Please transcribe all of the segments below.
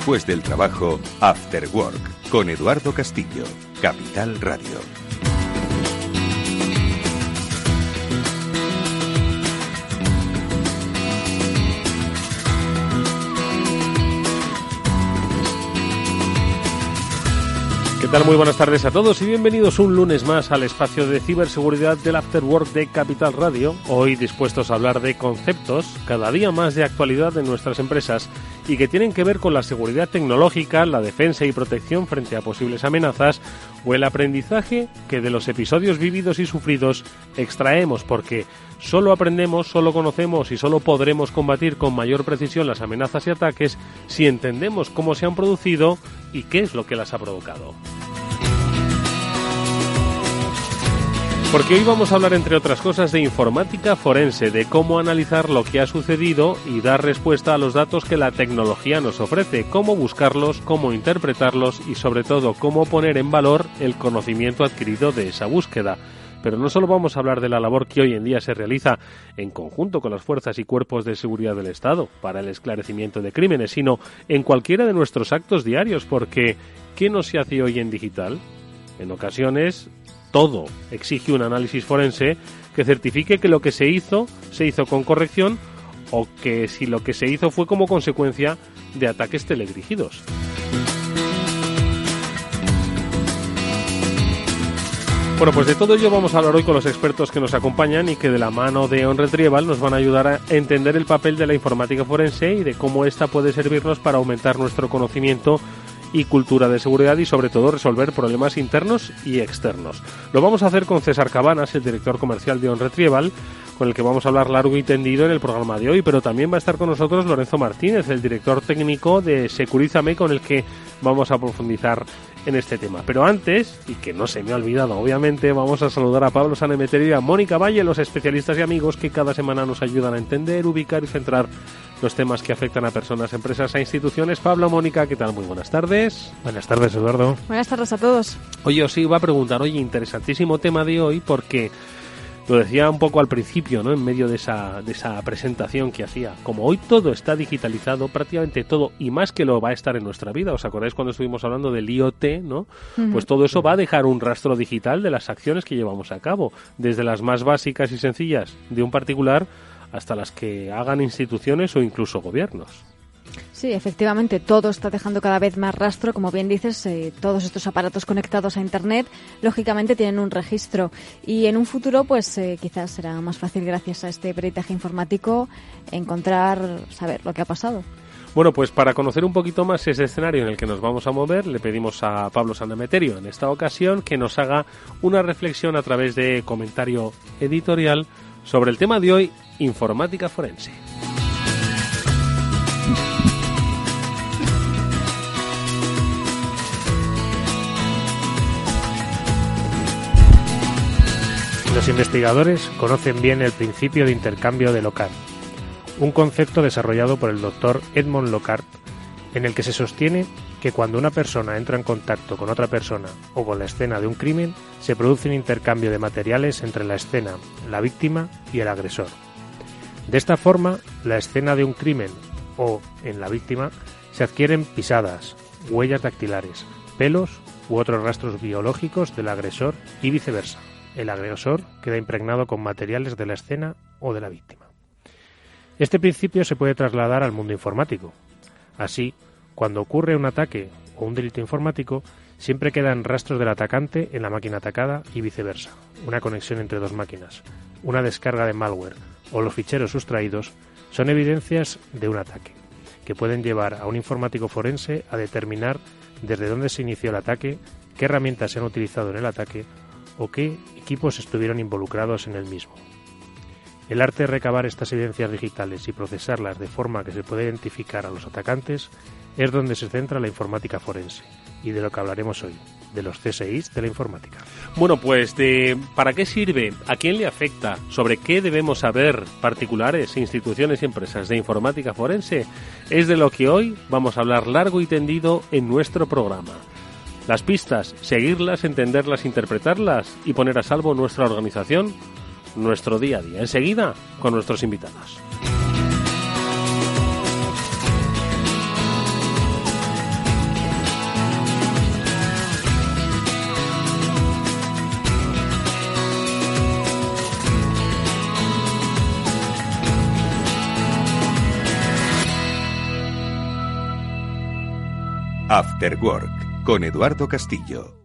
después del trabajo, After Work, con Eduardo Castillo, Capital Radio. ¿Qué tal? Muy buenas tardes a todos y bienvenidos un lunes más al espacio de ciberseguridad del After Work de Capital Radio. Hoy dispuestos a hablar de conceptos cada día más de actualidad en nuestras empresas y que tienen que ver con la seguridad tecnológica, la defensa y protección frente a posibles amenazas o el aprendizaje que de los episodios vividos y sufridos extraemos, porque solo aprendemos, solo conocemos y solo podremos combatir con mayor precisión las amenazas y ataques si entendemos cómo se han producido y qué es lo que las ha provocado. Porque hoy vamos a hablar, entre otras cosas, de informática forense, de cómo analizar lo que ha sucedido y dar respuesta a los datos que la tecnología nos ofrece, cómo buscarlos, cómo interpretarlos y, sobre todo, cómo poner en valor el conocimiento adquirido de esa búsqueda. Pero no solo vamos a hablar de la labor que hoy en día se realiza en conjunto con las fuerzas y cuerpos de seguridad del Estado para el esclarecimiento de crímenes, sino en cualquiera de nuestros actos diarios, porque ¿qué no se hace hoy en digital? En ocasiones todo exige un análisis forense que certifique que lo que se hizo con corrección o que si lo que se hizo fue como consecuencia de ataques teledirigidos. Bueno, pues de todo ello vamos a hablar hoy con los expertos que nos acompañan y que de la mano de OnRetrieval nos van a ayudar a entender el papel de la informática forense y de cómo ésta puede servirnos para aumentar nuestro conocimiento y cultura de seguridad y sobre todo resolver problemas internos y externos. Lo vamos a hacer con César Cabanas, el director comercial de OnRetrieval, con el que vamos a hablar largo y tendido en el programa de hoy, pero también va a estar con nosotros Lorenzo Martínez, el director técnico de Securízame, con el que vamos a profundizar en este tema. Pero antes, y que no se me ha olvidado obviamente, vamos a saludar a Pablo Sanemeterio y a Mónica Valle, los especialistas y amigos que cada semana nos ayudan a entender, ubicar y centrar los temas que afectan a personas, empresas e instituciones. Pablo, Mónica, ¿qué tal? Muy buenas tardes. Buenas tardes, Eduardo. Buenas tardes a todos. Oye, os iba a preguntar, interesantísimo tema de hoy, porque lo decía un poco al principio, ¿no? En medio de esa presentación que hacía. Como hoy todo está digitalizado, prácticamente todo, y más que lo va a estar en nuestra vida. ¿Os acordáis cuando estuvimos hablando del IoT, ¿no? Pues todo eso va a dejar un rastro digital de las acciones que llevamos a cabo, desde las más básicas y sencillas de un particular hasta las que hagan instituciones o incluso gobiernos. Sí, efectivamente, todo está dejando cada vez más rastro. Como bien dices, todos estos aparatos conectados a Internet, lógicamente tienen un registro. Y en un futuro, pues quizás será más fácil, gracias a este peritaje informático, saber lo que ha pasado. Bueno, pues para conocer un poquito más ese escenario en el que nos vamos a mover, le pedimos a Pablo Sanemeterio, en esta ocasión, que nos haga una reflexión a través de comentario editorial sobre el tema de hoy, informática forense. Los investigadores conocen bien el principio de intercambio de Locard, un concepto desarrollado por el doctor Edmond Locard, en el que se sostiene que cuando una persona entra en contacto con otra persona o con la escena de un crimen, se produce un intercambio de materiales entre la escena, la víctima y el agresor. De esta forma, la escena de un crimen o en la víctima se adquieren pisadas, huellas dactilares, pelos u otros rastros biológicos del agresor y viceversa. El agresor queda impregnado con materiales de la escena o de la víctima. Este principio se puede trasladar al mundo informático. Así, cuando ocurre un ataque o un delito informático, siempre quedan rastros del atacante en la máquina atacada y viceversa, una conexión entre dos máquinas, una descarga de malware o los ficheros sustraídos son evidencias de un ataque, que pueden llevar a un informático forense a determinar desde dónde se inició el ataque, qué herramientas se han utilizado en el ataque o qué equipos estuvieron involucrados en el mismo. El arte de recabar estas evidencias digitales y procesarlas de forma que se pueda identificar a los atacantes es donde se centra la informática forense y de lo que hablaremos hoy, de los CSIs de la informática. Bueno, pues ¿para qué sirve? ¿A quién le afecta? ¿Sobre qué debemos saber particulares, instituciones y empresas de informática forense? Es de lo que hoy vamos a hablar largo y tendido en nuestro programa. Las pistas, seguirlas, entenderlas, interpretarlas y poner a salvo nuestra organización, nuestro día a día. Enseguida, con nuestros invitados. After Work, con Eduardo Castillo.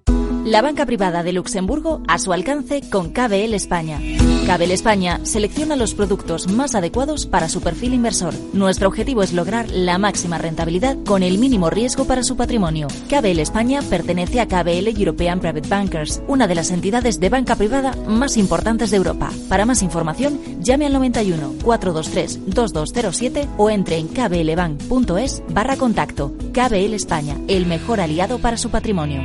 La banca privada de Luxemburgo a su alcance con KBL España. KBL España selecciona los productos más adecuados para su perfil inversor. Nuestro objetivo es lograr la máxima rentabilidad con el mínimo riesgo para su patrimonio. KBL España pertenece a KBL European Private Bankers, una de las entidades de banca privada más importantes de Europa. Para más información, llame al 91 423 2207 o entre en kblbank.es/contacto. KBL España, el mejor aliado para su patrimonio.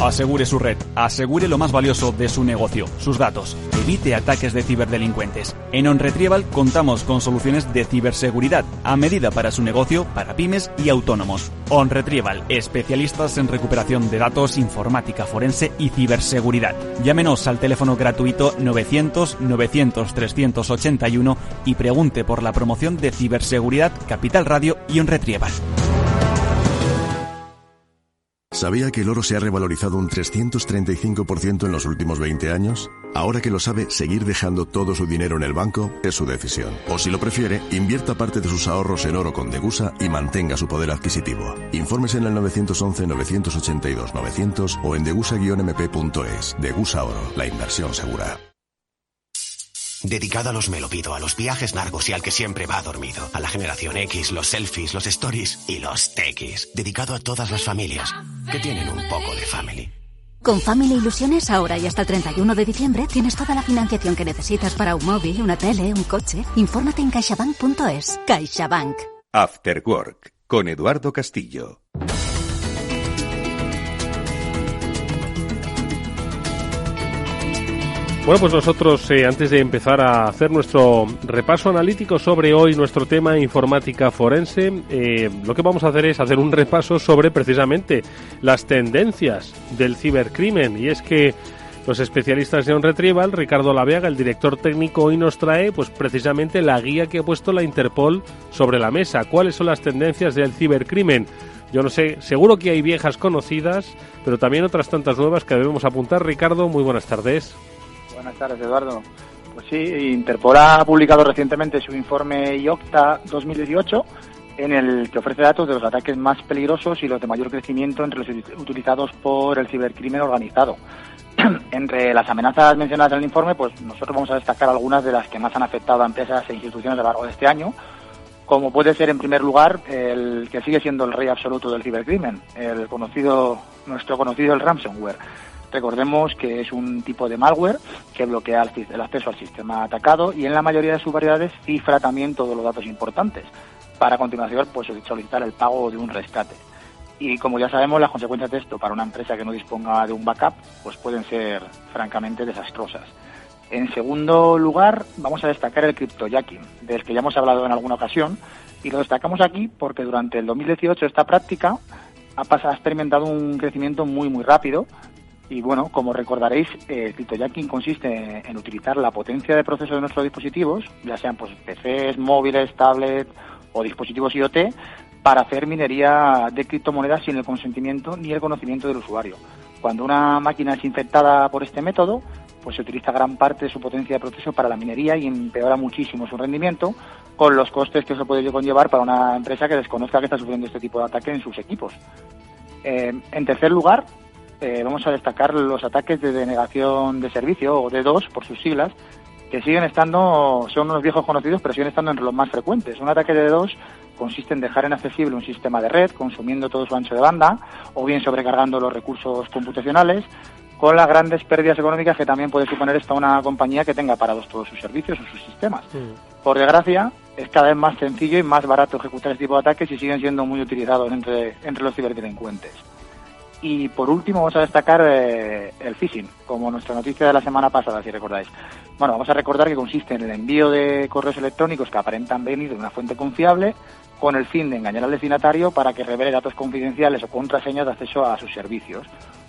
Asegure su red, asegure lo más valioso de su negocio, sus datos. Evite ataques de ciberdelincuentes. En OnRetrieval contamos con soluciones de ciberseguridad a medida para su negocio, para pymes y autónomos. OnRetrieval, especialistas en recuperación de datos, informática forense y ciberseguridad. Llámenos al teléfono gratuito 900-900-381 y pregunte por la promoción de ciberseguridad Capital Radio y OnRetrieval. ¿Sabía que el oro se ha revalorizado un 335% en los últimos 20 años? Ahora que lo sabe, seguir dejando todo su dinero en el banco es su decisión. O si lo prefiere, invierta parte de sus ahorros en oro con Degusa y mantenga su poder adquisitivo. Infórmese en el 911-982-900 o en degusa-mp.es. Degusa Oro, la inversión segura. Dedicado a los me lo pido, a los viajes largos y al que siempre va dormido. A la generación X, los selfies, los stories y los tequis. Dedicado a todas las familias que tienen un poco de family. Con Family Ilusiones, ahora y hasta el 31 de diciembre, tienes toda la financiación que necesitas para un móvil, una tele, un coche. Infórmate en caixabank.es. CaixaBank. After Work, con Eduardo Castillo. Bueno, pues nosotros, antes de empezar a hacer nuestro repaso analítico sobre hoy, nuestro tema informática forense, lo que vamos a hacer es hacer un repaso sobre precisamente las tendencias del cibercrimen. Y es que los especialistas de OnRetrieval, Ricardo Laveaga, el director técnico, hoy nos trae pues precisamente la guía que ha puesto la Interpol sobre la mesa. ¿Cuáles son las tendencias del cibercrimen? Yo no sé, seguro que hay viejas conocidas, pero también otras tantas nuevas que debemos apuntar. Ricardo, muy buenas tardes. Buenas tardes, Eduardo. Pues sí, Interpol ha publicado recientemente su informe IOCTA 2018, en el que ofrece datos de los ataques más peligrosos y los de mayor crecimiento entre los utilizados por el cibercrimen organizado. Entre las amenazas mencionadas en el informe, pues nosotros vamos a destacar algunas de las que más han afectado a empresas e instituciones a lo largo de este año, como puede ser, en primer lugar, el que sigue siendo el rey absoluto del cibercrimen, nuestro conocido el ransomware. Recordemos que es un tipo de malware que bloquea el acceso al sistema atacado y en la mayoría de sus variedades cifra también todos los datos importantes, para a continuación pues solicitar el pago de un rescate. Y como ya sabemos, las consecuencias de esto para una empresa que no disponga de un backup pues pueden ser francamente desastrosas. En segundo lugar, vamos a destacar el cryptojacking, del que ya hemos hablado en alguna ocasión, y lo destacamos aquí porque durante el 2018 esta práctica ha experimentado un crecimiento muy rápido. Y bueno, como recordaréis, el cryptojacking consiste en utilizar la potencia de proceso de nuestros dispositivos, ya sean pues PCs, móviles, tablets o dispositivos IoT, para hacer minería de criptomonedas sin el consentimiento ni el conocimiento del usuario. Cuando una máquina es infectada por este método, pues se utiliza gran parte de su potencia de proceso para la minería y empeora muchísimo su rendimiento, con los costes que eso puede conllevar para una empresa que desconozca que está sufriendo este tipo de ataque en sus equipos. En tercer lugar, vamos a destacar los ataques de denegación de servicio, o DDoS por sus siglas, que son unos viejos conocidos, pero siguen estando entre los más frecuentes. Un ataque de DDoS consiste en dejar inaccesible un sistema de red, consumiendo todo su ancho de banda, o bien sobrecargando los recursos computacionales, con las grandes pérdidas económicas que también puede suponer esto a una compañía que tenga parados todos sus servicios o sus sistemas. Por desgracia, es cada vez más sencillo y más barato ejecutar este tipo de ataques y siguen siendo muy utilizados entre los ciberdelincuentes. Y por último vamos a destacar el phishing, como nuestra noticia de la semana pasada, si recordáis. Bueno, vamos a recordar que consiste en el envío de correos electrónicos que aparentan venir de una fuente confiable con el fin de engañar al destinatario para que revele datos confidenciales o contraseñas de acceso a sus servicios.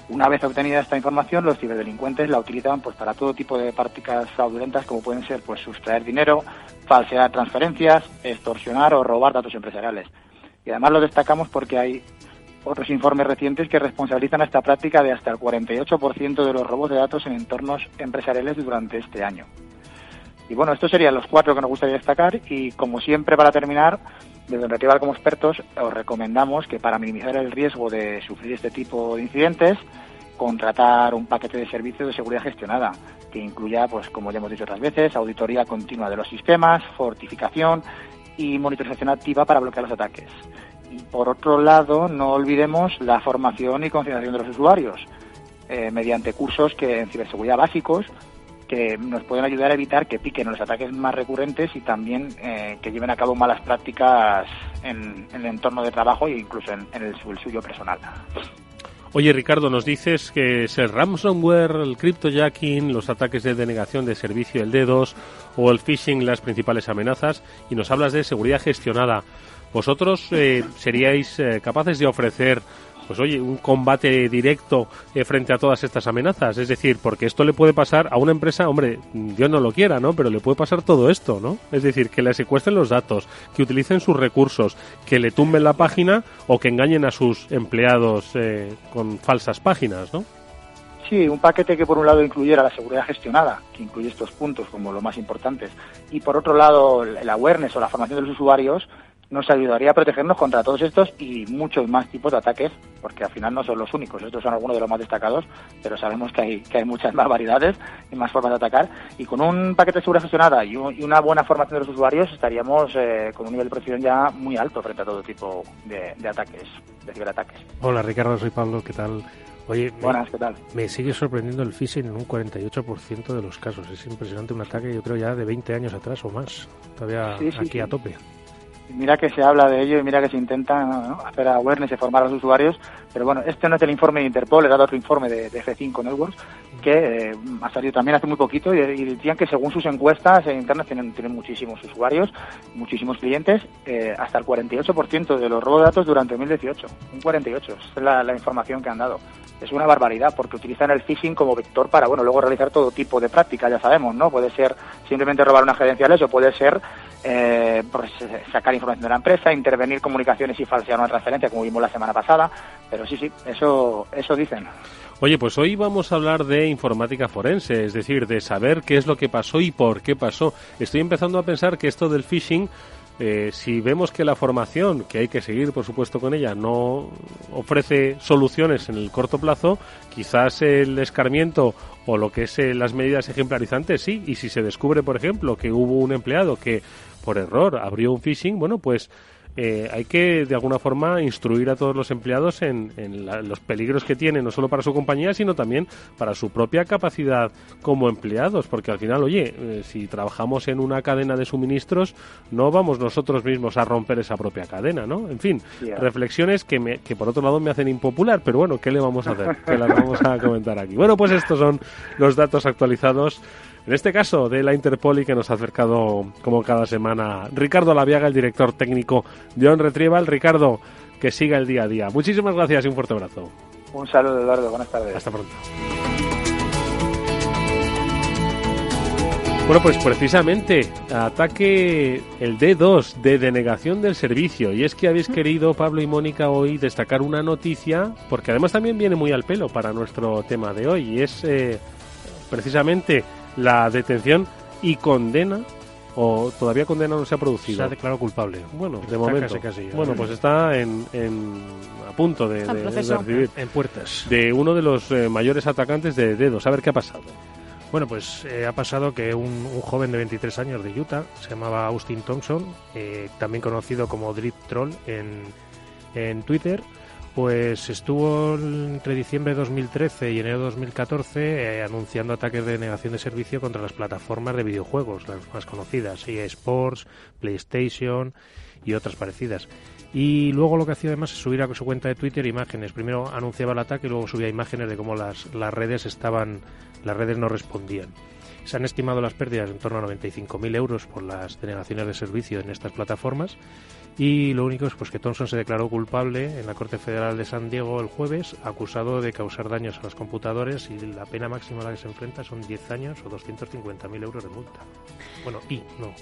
Una vez obtenida esta información, los ciberdelincuentes la utilizan pues para todo tipo de prácticas fraudulentas, como pueden ser pues sustraer dinero, falsear transferencias, extorsionar o robar datos empresariales. Y además lo destacamos porque hay otros informes recientes que responsabilizan a esta práctica de hasta el 48% de los robos de datos en entornos empresariales durante este año. Y bueno, estos serían los 4 que nos gustaría destacar y, como siempre, para terminar, Desde Retrieval, como expertos, os recomendamos que para minimizar el riesgo de sufrir este tipo de incidentes, contratar un paquete de servicios de seguridad gestionada, que incluya, pues como ya hemos dicho otras veces, auditoría continua de los sistemas, fortificación y monitorización activa para bloquear los ataques. Y por otro lado, no olvidemos la formación y concienciación de los usuarios, mediante cursos en ciberseguridad básicos, que nos pueden ayudar a evitar que piquen los ataques más recurrentes y también que lleven a cabo malas prácticas en el entorno de trabajo e incluso en el suyo personal. Oye, Ricardo, nos dices que es el ransomware, el cryptojacking, los ataques de denegación de servicio, el D2 o el phishing las principales amenazas, y nos hablas de seguridad gestionada. ¿Vosotros seríais capaces de ofrecer, pues oye, un combate directo frente a todas estas amenazas? Es decir, porque esto le puede pasar a una empresa, hombre, Dios no lo quiera, ¿no? Pero le puede pasar todo esto, ¿no? Es decir, que le secuestren los datos, que utilicen sus recursos, que le tumben la página o que engañen a sus empleados con falsas páginas, ¿no? Sí, un paquete que por un lado incluyera la seguridad gestionada, que incluye estos puntos como los más importantes, y por otro lado el awareness o la formación de los usuarios, nos ayudaría a protegernos contra todos estos y muchos más tipos de ataques, porque al final no son los únicos. Estos son algunos de los más destacados, pero sabemos que hay muchas más variedades y más formas de atacar. Y con un paquete de seguridad gestionada y una buena formación de los usuarios estaríamos con un nivel de protección ya muy alto frente a todo tipo de ataques, de ciberataques. Hola Ricardo, soy Pablo, ¿qué tal? Oye, buenas, ¿qué tal? Me sigue sorprendiendo el phishing en un 48% de los casos. Es impresionante, un ataque yo creo ya de 20 años atrás o más, todavía aquí a tope. Mira que se habla de ello y mira que se intenta, ¿no?, hacer awareness y formar a los usuarios, pero bueno, este no es el informe de Interpol, era otro informe de F5 Networks, que ha salido también hace muy poquito y decían que según sus encuestas en Internet tienen muchísimos usuarios, muchísimos clientes, hasta el 48% de los robos de datos durante 2018, un 48%, esa es la información que han dado. Es una barbaridad porque utilizan el phishing como vector para, bueno, luego realizar todo tipo de prácticas, ya sabemos, ¿no? Puede ser simplemente robar unas credenciales o puede ser pues sacar información de la empresa, intervenir comunicaciones y falsear una transferencia, como vimos la semana pasada, pero sí, eso dicen. Oye, pues hoy vamos a hablar de informática forense, es decir, de saber qué es lo que pasó y por qué pasó. Estoy empezando a pensar que esto del phishing, si vemos que la formación, que hay que seguir por supuesto con ella, no ofrece soluciones en el corto plazo, quizás el escarmiento o lo que es las medidas ejemplarizantes sí, y si se descubre, por ejemplo, que hubo un empleado que por error abrió un phishing, bueno, pues hay que de alguna forma instruir a todos los empleados en los peligros que tienen, no solo para su compañía, sino también para su propia capacidad como empleados, porque al final, oye, si trabajamos en una cadena de suministros, no vamos nosotros mismos a romper esa propia cadena, ¿no? En fin, reflexiones que por otro lado me hacen impopular, pero bueno, ¿qué le vamos a hacer? Que las vamos a comentar aquí. Bueno, pues estos son los datos actualizados, en este caso de la Interpol, y que nos ha acercado como cada semana Ricardo Laviaga, el director técnico de OnRetrieval. Ricardo, que siga el día a día. Muchísimas gracias y un fuerte abrazo. Un saludo, Eduardo. Buenas tardes. Hasta pronto. Bueno, pues precisamente ataque el D2 de denegación del servicio. Y es que habéis querido, Pablo y Mónica, hoy destacar una noticia, porque además también viene muy al pelo para nuestro tema de hoy, y es precisamente la detención y condena, o todavía condena no se ha producido. Se ha declarado culpable. Bueno, de momento. Casi, bueno, pues está a punto de recibir en puertas de uno de los mayores atacantes de dedos. A ver qué ha pasado. Bueno, pues ha pasado que un joven de 23 años de Utah, se llamaba Austin Thompson, también conocido como Drip Troll en Twitter, pues estuvo entre diciembre de 2013 y enero de 2014 anunciando ataques de denegación de servicio contra las plataformas de videojuegos, las más conocidas, EA Sports, PlayStation y otras parecidas. Y luego lo que hacía además es subir a su cuenta de Twitter imágenes. Primero anunciaba el ataque y luego subía imágenes de cómo las redes no respondían. Se han estimado las pérdidas en torno a 95.000 euros por las denegaciones de servicio en estas plataformas. Y lo único es pues que Thompson se declaró culpable en la Corte Federal de San Diego el jueves, acusado de causar daños a los computadores, y la pena máxima a la que se enfrenta son 10 años o 250.000 euros de multa. Bueno,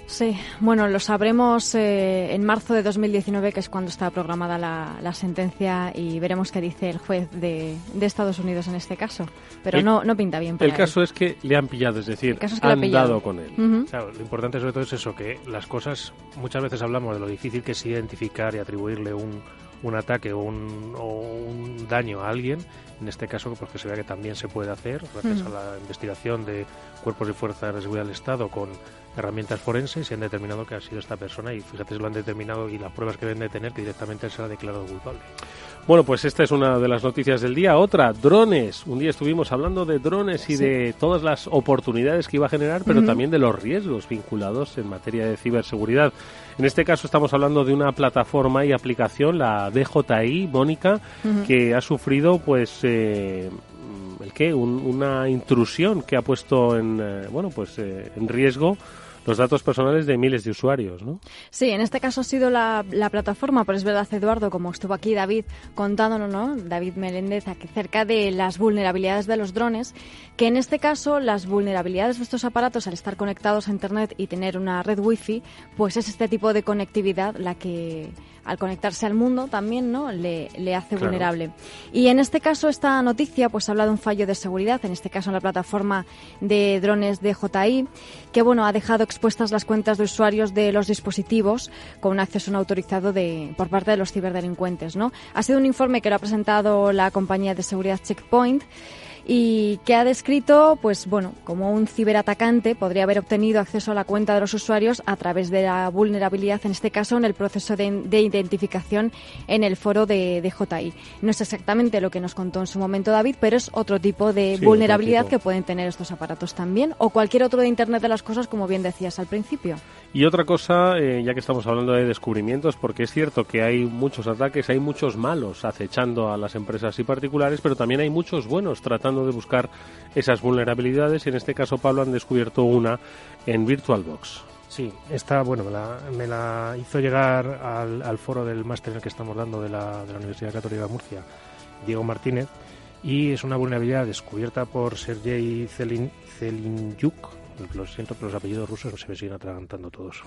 Sí, bueno, lo sabremos en marzo de 2019, que es cuando está programada la sentencia, y veremos qué dice el juez de Estados Unidos en este caso. Pero no pinta bien para él. El caso es que le han pillado, es decir, han dado con él. Claro, lo importante sobre todo es eso, que las cosas, muchas veces hablamos de lo difícil que es puedes identificar y atribuirle un ataque o un daño a alguien, en este caso pues que se vea que también se puede hacer gracias a la investigación de cuerpos y fuerzas de seguridad del Estado con herramientas forenses, y se han determinado que ha sido esta persona, y fíjate si lo han determinado y las pruebas que deben de tener, que directamente se ha declarado culpable. Bueno, pues esta es una de las noticias del día. Otra, drones. Un día estuvimos hablando de drones y de todas las oportunidades que iba a generar, pero también de los riesgos vinculados en materia de ciberseguridad. En este caso estamos hablando de una plataforma y aplicación, la DJI, Mónica, que ha sufrido pues una intrusión que ha puesto en riesgo los datos personales de miles de usuarios, ¿no? Sí, en este caso ha sido la plataforma, pero es verdad, Eduardo, como estuvo aquí David contándonos, ¿no? David Meléndez, acerca de las vulnerabilidades de los drones, que en este caso las vulnerabilidades de estos aparatos al estar conectados a Internet y tener una red wifi, pues es este tipo de conectividad la que al conectarse al mundo también, ¿no?, le hace vulnerable. Y en este caso esta noticia pues habla de un fallo de seguridad, en este caso en la plataforma de drones DJI, que ha dejado expuestas las cuentas de usuarios de los dispositivos con un acceso no autorizado por parte de los ciberdelincuentes, ¿no? Ha sido un informe que lo ha presentado la compañía de seguridad Checkpoint, y que ha descrito, como un ciberatacante podría haber obtenido acceso a la cuenta de los usuarios a través de la vulnerabilidad, en este caso en el proceso de identificación en el foro de DJI. No es exactamente lo que nos contó en su momento David, pero es otro tipo de vulnerabilidad que pueden tener estos aparatos también, o cualquier otro de Internet de las cosas, como bien decías al principio. Y otra cosa, ya que estamos hablando de descubrimientos, porque es cierto que hay muchos ataques, hay muchos malos acechando a las empresas y particulares, pero también hay muchos buenos tratando de buscar esas vulnerabilidades, y en este caso, Pablo, han descubierto una en VirtualBox. Sí, esta me la hizo llegar al foro del máster en el que estamos dando de la Universidad Católica de Murcia, Diego Martínez, y es una vulnerabilidad descubierta por Sergei Zelinyuk. Lo siento, pero los apellidos rusos se me siguen atragantando todos.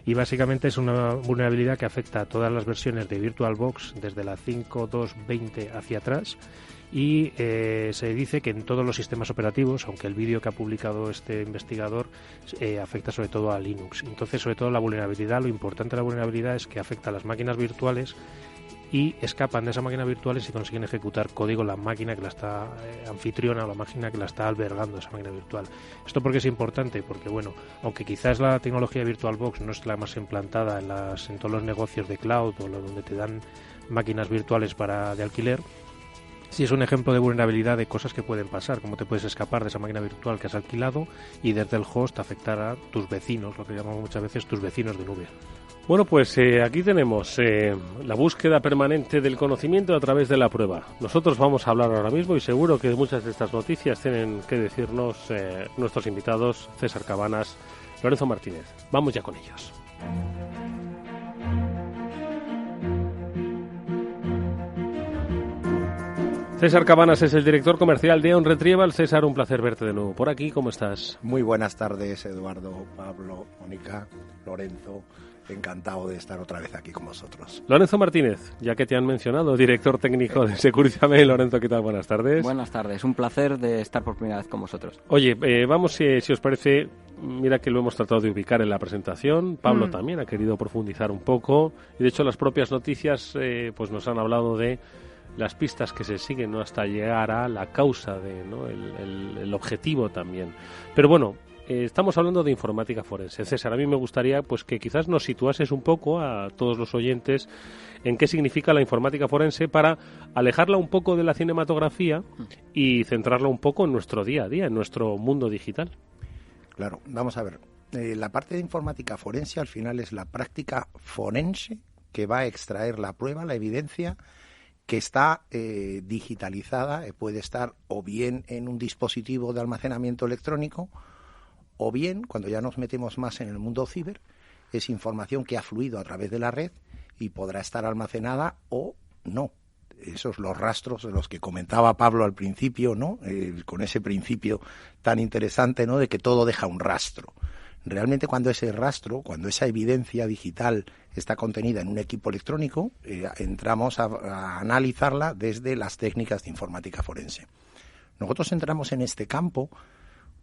Y básicamente es una vulnerabilidad que afecta a todas las versiones de VirtualBox desde la 5.2.20 hacia atrás, y se dice que en todos los sistemas operativos, aunque el vídeo que ha publicado este investigador afecta sobre todo a Linux. Entonces, sobre todo la vulnerabilidad, lo importante de la vulnerabilidad es que afecta a las máquinas virtuales y escapan de esa máquina virtual y consiguen ejecutar código en la máquina que la está anfitriona, o la máquina que la está albergando, esa máquina virtual. ¿Esto por qué es importante? Porque, aunque quizás la tecnología de VirtualBox no es la más implantada en todos los negocios de cloud o donde te dan máquinas virtuales de alquiler, sí es un ejemplo de vulnerabilidad de cosas que pueden pasar, como te puedes escapar de esa máquina virtual que has alquilado y desde el host afectar a tus vecinos, lo que llamamos muchas veces tus vecinos de nube. Bueno, pues aquí tenemos la búsqueda permanente del conocimiento a través de la prueba. Nosotros vamos a hablar ahora mismo, y seguro que muchas de estas noticias tienen que decirnos nuestros invitados, César Cabanas, Lorenzo Martínez. Vamos ya con ellos. César Cabanas es el director comercial de OnRetrieval. César, un placer verte de nuevo por aquí. ¿Cómo estás? Muy buenas tardes, Eduardo, Pablo, Mónica, Lorenzo. Encantado de estar otra vez aquí con vosotros. Lorenzo Martínez, ya que te han mencionado, director técnico de Securitymail. Lorenzo, ¿qué tal? Buenas tardes. Buenas tardes, un placer de estar por primera vez con vosotros. Oye, vamos, si os parece, mira que lo hemos tratado de ubicar en la presentación. Pablo también ha querido profundizar un poco, y de hecho las propias noticias pues nos han hablado de las pistas que se siguen, ¿no?, hasta llegar a la causa el objetivo también. Pero bueno, estamos hablando de informática forense. César, a mí me gustaría pues que quizás nos situases un poco a todos los oyentes en qué significa la informática forense, para alejarla un poco de la cinematografía y centrarla un poco en nuestro día a día, en nuestro mundo digital. Claro, vamos a ver. La parte de informática forense al final es la práctica forense que va a extraer la prueba, la evidencia que está digitalizada, puede estar o bien en un dispositivo de almacenamiento electrónico, o bien, cuando ya nos metemos más en el mundo ciber, es información que ha fluido a través de la red y podrá estar almacenada o no. Esos los rastros de los que comentaba Pablo al principio, ¿no? Con ese principio tan interesante, ¿no?, de que todo deja un rastro. Realmente, cuando ese rastro, cuando esa evidencia digital está contenida en un equipo electrónico, entramos a analizarla desde las técnicas de informática forense. Nosotros entramos en este campo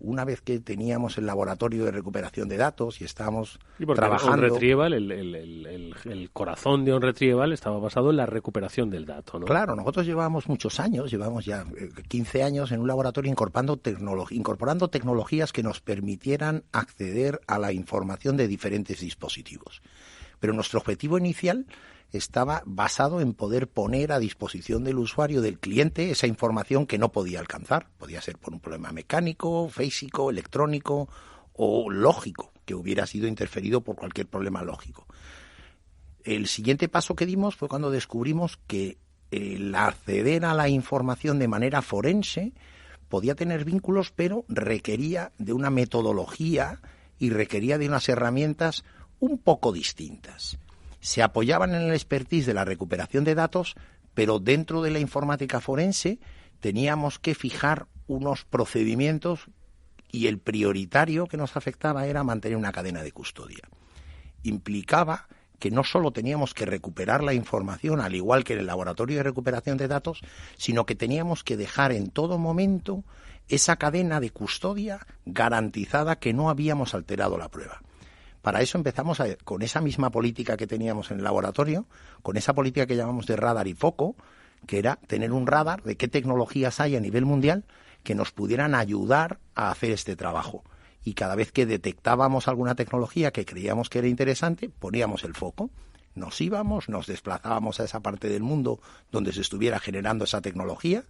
una vez que teníamos el laboratorio de recuperación de datos y estábamos trabajando... OnRetrieval, el corazón de OnRetrieval estaba basado en la recuperación del dato, ¿no? Claro, nosotros llevábamos muchos años, llevamos ya 15 años en un laboratorio incorporando tecnologías que nos permitieran acceder a la información de diferentes dispositivos. Pero nuestro objetivo inicial estaba basado en poder poner a disposición del usuario, del cliente, esa información que no podía alcanzar. Podía ser por un problema mecánico, físico, electrónico o lógico, que hubiera sido interferido por cualquier problema lógico. El siguiente paso que dimos fue cuando descubrimos que el acceder a la información de manera forense podía tener vínculos, pero requería de una metodología y requería de unas herramientas un poco distintas. Se apoyaban en el expertise de la recuperación de datos, pero dentro de la informática forense teníamos que fijar unos procedimientos y el prioritario que nos afectaba era mantener una cadena de custodia. Implicaba que no solo teníamos que recuperar la información, al igual que en el laboratorio de recuperación de datos, sino que teníamos que dejar en todo momento esa cadena de custodia garantizada que no habíamos alterado la prueba. Para eso empezamos con esa misma política que teníamos en el laboratorio, con esa política que llamamos de radar y foco, que era tener un radar de qué tecnologías hay a nivel mundial que nos pudieran ayudar a hacer este trabajo. Y cada vez que detectábamos alguna tecnología que creíamos que era interesante, poníamos el foco. Nos íbamos, nos desplazábamos a esa parte del mundo donde se estuviera generando esa tecnología,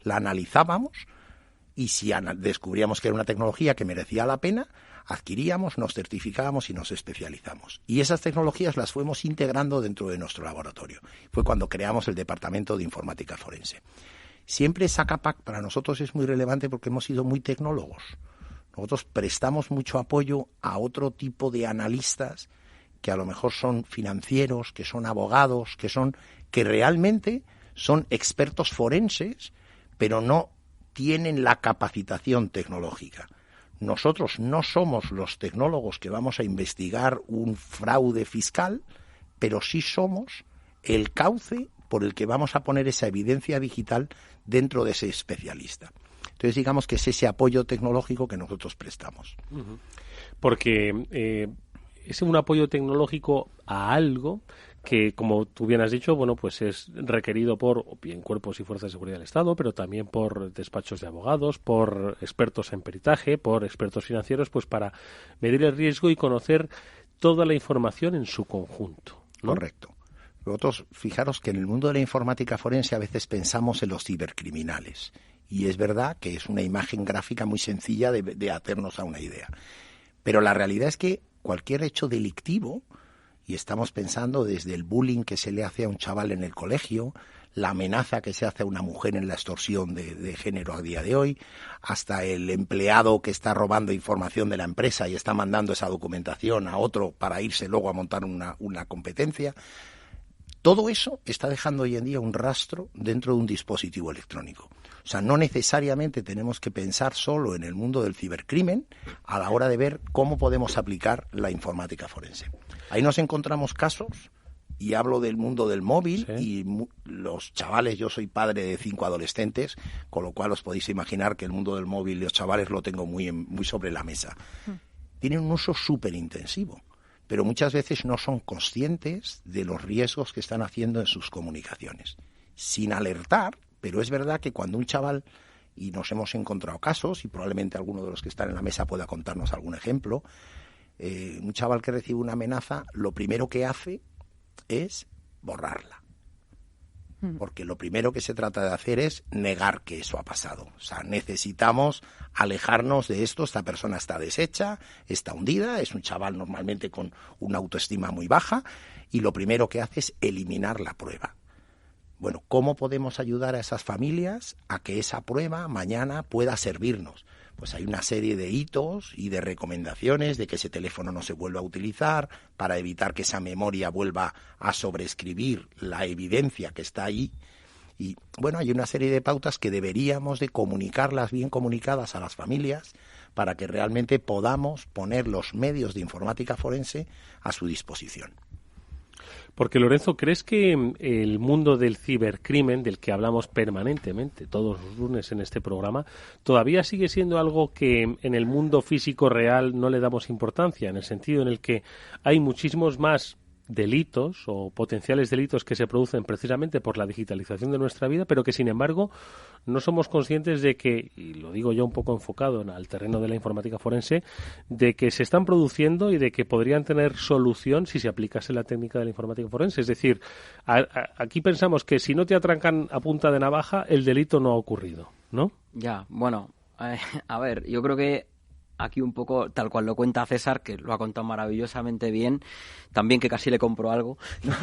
la analizábamos y si descubríamos que era una tecnología que merecía la pena, adquiríamos, nos certificábamos y nos especializamos. Y esas tecnologías las fuimos integrando dentro de nuestro laboratorio. Fue cuando creamos el Departamento de Informática Forense. Siempre esa capa para nosotros es muy relevante porque hemos sido muy tecnólogos. Nosotros prestamos mucho apoyo a otro tipo de analistas que a lo mejor son financieros, que son abogados, que realmente son expertos forenses, pero no tienen la capacitación tecnológica. Nosotros no somos los tecnólogos que vamos a investigar un fraude fiscal, pero sí somos el cauce por el que vamos a poner esa evidencia digital dentro de ese especialista. Entonces, digamos que es ese apoyo tecnológico que nosotros prestamos. Porque es un apoyo tecnológico a algo que, como tú bien has dicho, bueno, pues es requerido por bien cuerpos y fuerzas de seguridad del Estado, pero también por despachos de abogados, por expertos en peritaje, por expertos financieros, pues para medir el riesgo y conocer toda la información en su conjunto, ¿no? Correcto. Nosotros, fijaros que en el mundo de la informática forense a veces pensamos en los cibercriminales. Y es verdad que es una imagen gráfica muy sencilla de hacernos a una idea. Pero la realidad es que cualquier hecho delictivo, y estamos pensando desde el bullying que se le hace a un chaval en el colegio, la amenaza que se hace a una mujer en la extorsión de género a día de hoy, hasta el empleado que está robando información de la empresa y está mandando esa documentación a otro para irse luego a montar una competencia. Todo eso está dejando hoy en día un rastro dentro de un dispositivo electrónico. O sea, no necesariamente tenemos que pensar solo en el mundo del cibercrimen a la hora de ver cómo podemos aplicar la informática forense. Ahí nos encontramos casos, y hablo del mundo del móvil, ¿sí? Y los chavales, yo soy padre de 5 adolescentes, con lo cual os podéis imaginar que el mundo del móvil y los chavales lo tengo muy sobre la mesa. Tienen un uso súper intensivo, pero muchas veces no son conscientes de los riesgos que están haciendo en sus comunicaciones, sin alertar. Pero es verdad que cuando un chaval, y nos hemos encontrado casos, y probablemente alguno de los que están en la mesa pueda contarnos algún ejemplo, un chaval que recibe una amenaza, lo primero que hace es borrarla. Porque lo primero que se trata de hacer es negar que eso ha pasado. O sea, necesitamos alejarnos de esto. Esta persona está deshecha, está hundida, es un chaval normalmente con una autoestima muy baja, y lo primero que hace es eliminar la prueba. Bueno, ¿cómo podemos ayudar a esas familias a que esa prueba mañana pueda servirnos? Pues hay una serie de hitos y de recomendaciones de que ese teléfono no se vuelva a utilizar para evitar que esa memoria vuelva a sobreescribir la evidencia que está ahí. Y bueno, hay una serie de pautas que deberíamos de comunicarlas bien comunicadas a las familias para que realmente podamos poner los medios de informática forense a su disposición. Porque, Lorenzo, ¿crees que el mundo del cibercrimen, del que hablamos permanentemente todos los lunes en este programa, todavía sigue siendo algo que en el mundo físico real no le damos importancia, en el sentido en el que hay muchísimos más delitos o potenciales delitos que se producen precisamente por la digitalización de nuestra vida, pero que sin embargo no somos conscientes de que, y lo digo yo un poco enfocado al terreno de la informática forense, de que se están produciendo y de que podrían tener solución si se aplicase la técnica de la informática forense? Es decir, aquí pensamos que si no te atrancan a punta de navaja, el delito no ha ocurrido, ¿no? Ya, bueno, a ver, yo creo que aquí un poco, tal cual lo cuenta César, que lo ha contado maravillosamente bien, también que casi le compro algo, ¿no?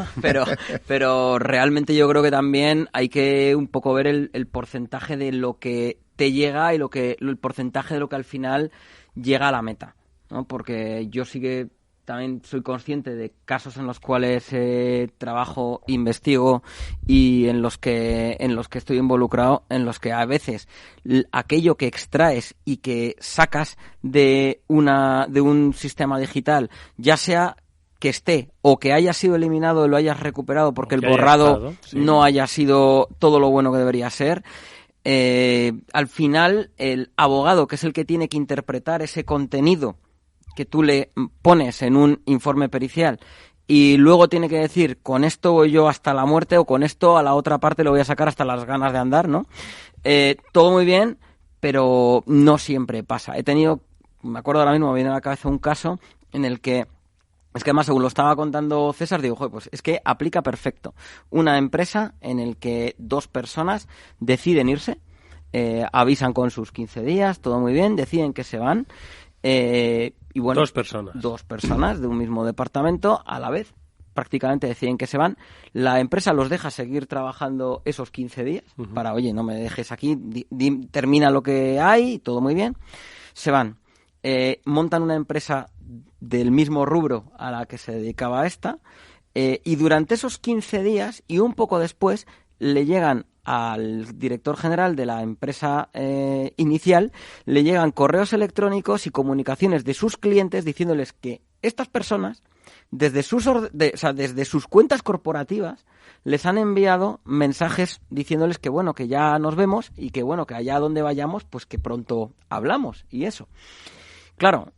pero realmente yo creo que también hay que un poco ver el porcentaje de lo que te llega y el porcentaje de lo que al final llega a la meta, ¿no? Porque yo sí que también soy consciente de casos en los cuales trabajo, investigo y en los que estoy involucrado, en los que a veces aquello que extraes y que sacas de un sistema digital, ya sea que esté o que haya sido eliminado y lo hayas recuperado porque el borrado no haya sido todo lo bueno que debería ser, al final el abogado, que es el que tiene que interpretar ese contenido que tú le pones en un informe pericial y luego tiene que decir, con esto voy yo hasta la muerte, o con esto a la otra parte le voy a sacar hasta las ganas de andar, ¿no? Todo muy bien, pero no siempre pasa. Me acuerdo ahora mismo, me viene a la cabeza un caso en el que, es que además según lo estaba contando César, digo, joder, pues es que aplica perfecto. Una empresa en el que 2 personas deciden irse, avisan con sus 15 días, todo muy bien, deciden que se van, y bueno, 2 personas de un mismo departamento a la vez prácticamente deciden que se van. La empresa los deja seguir trabajando esos 15 días para, oye, no me dejes aquí, termina lo que hay, todo muy bien. Se van, montan una empresa del mismo rubro a la que se dedicaba esta, y durante esos 15 días y un poco después le llegan al director general de la empresa inicial, le llegan correos electrónicos y comunicaciones de sus clientes diciéndoles que estas personas, desde sus cuentas corporativas, les han enviado mensajes diciéndoles que bueno, que ya nos vemos y que bueno, que allá donde vayamos, pues que pronto hablamos y eso. Claro,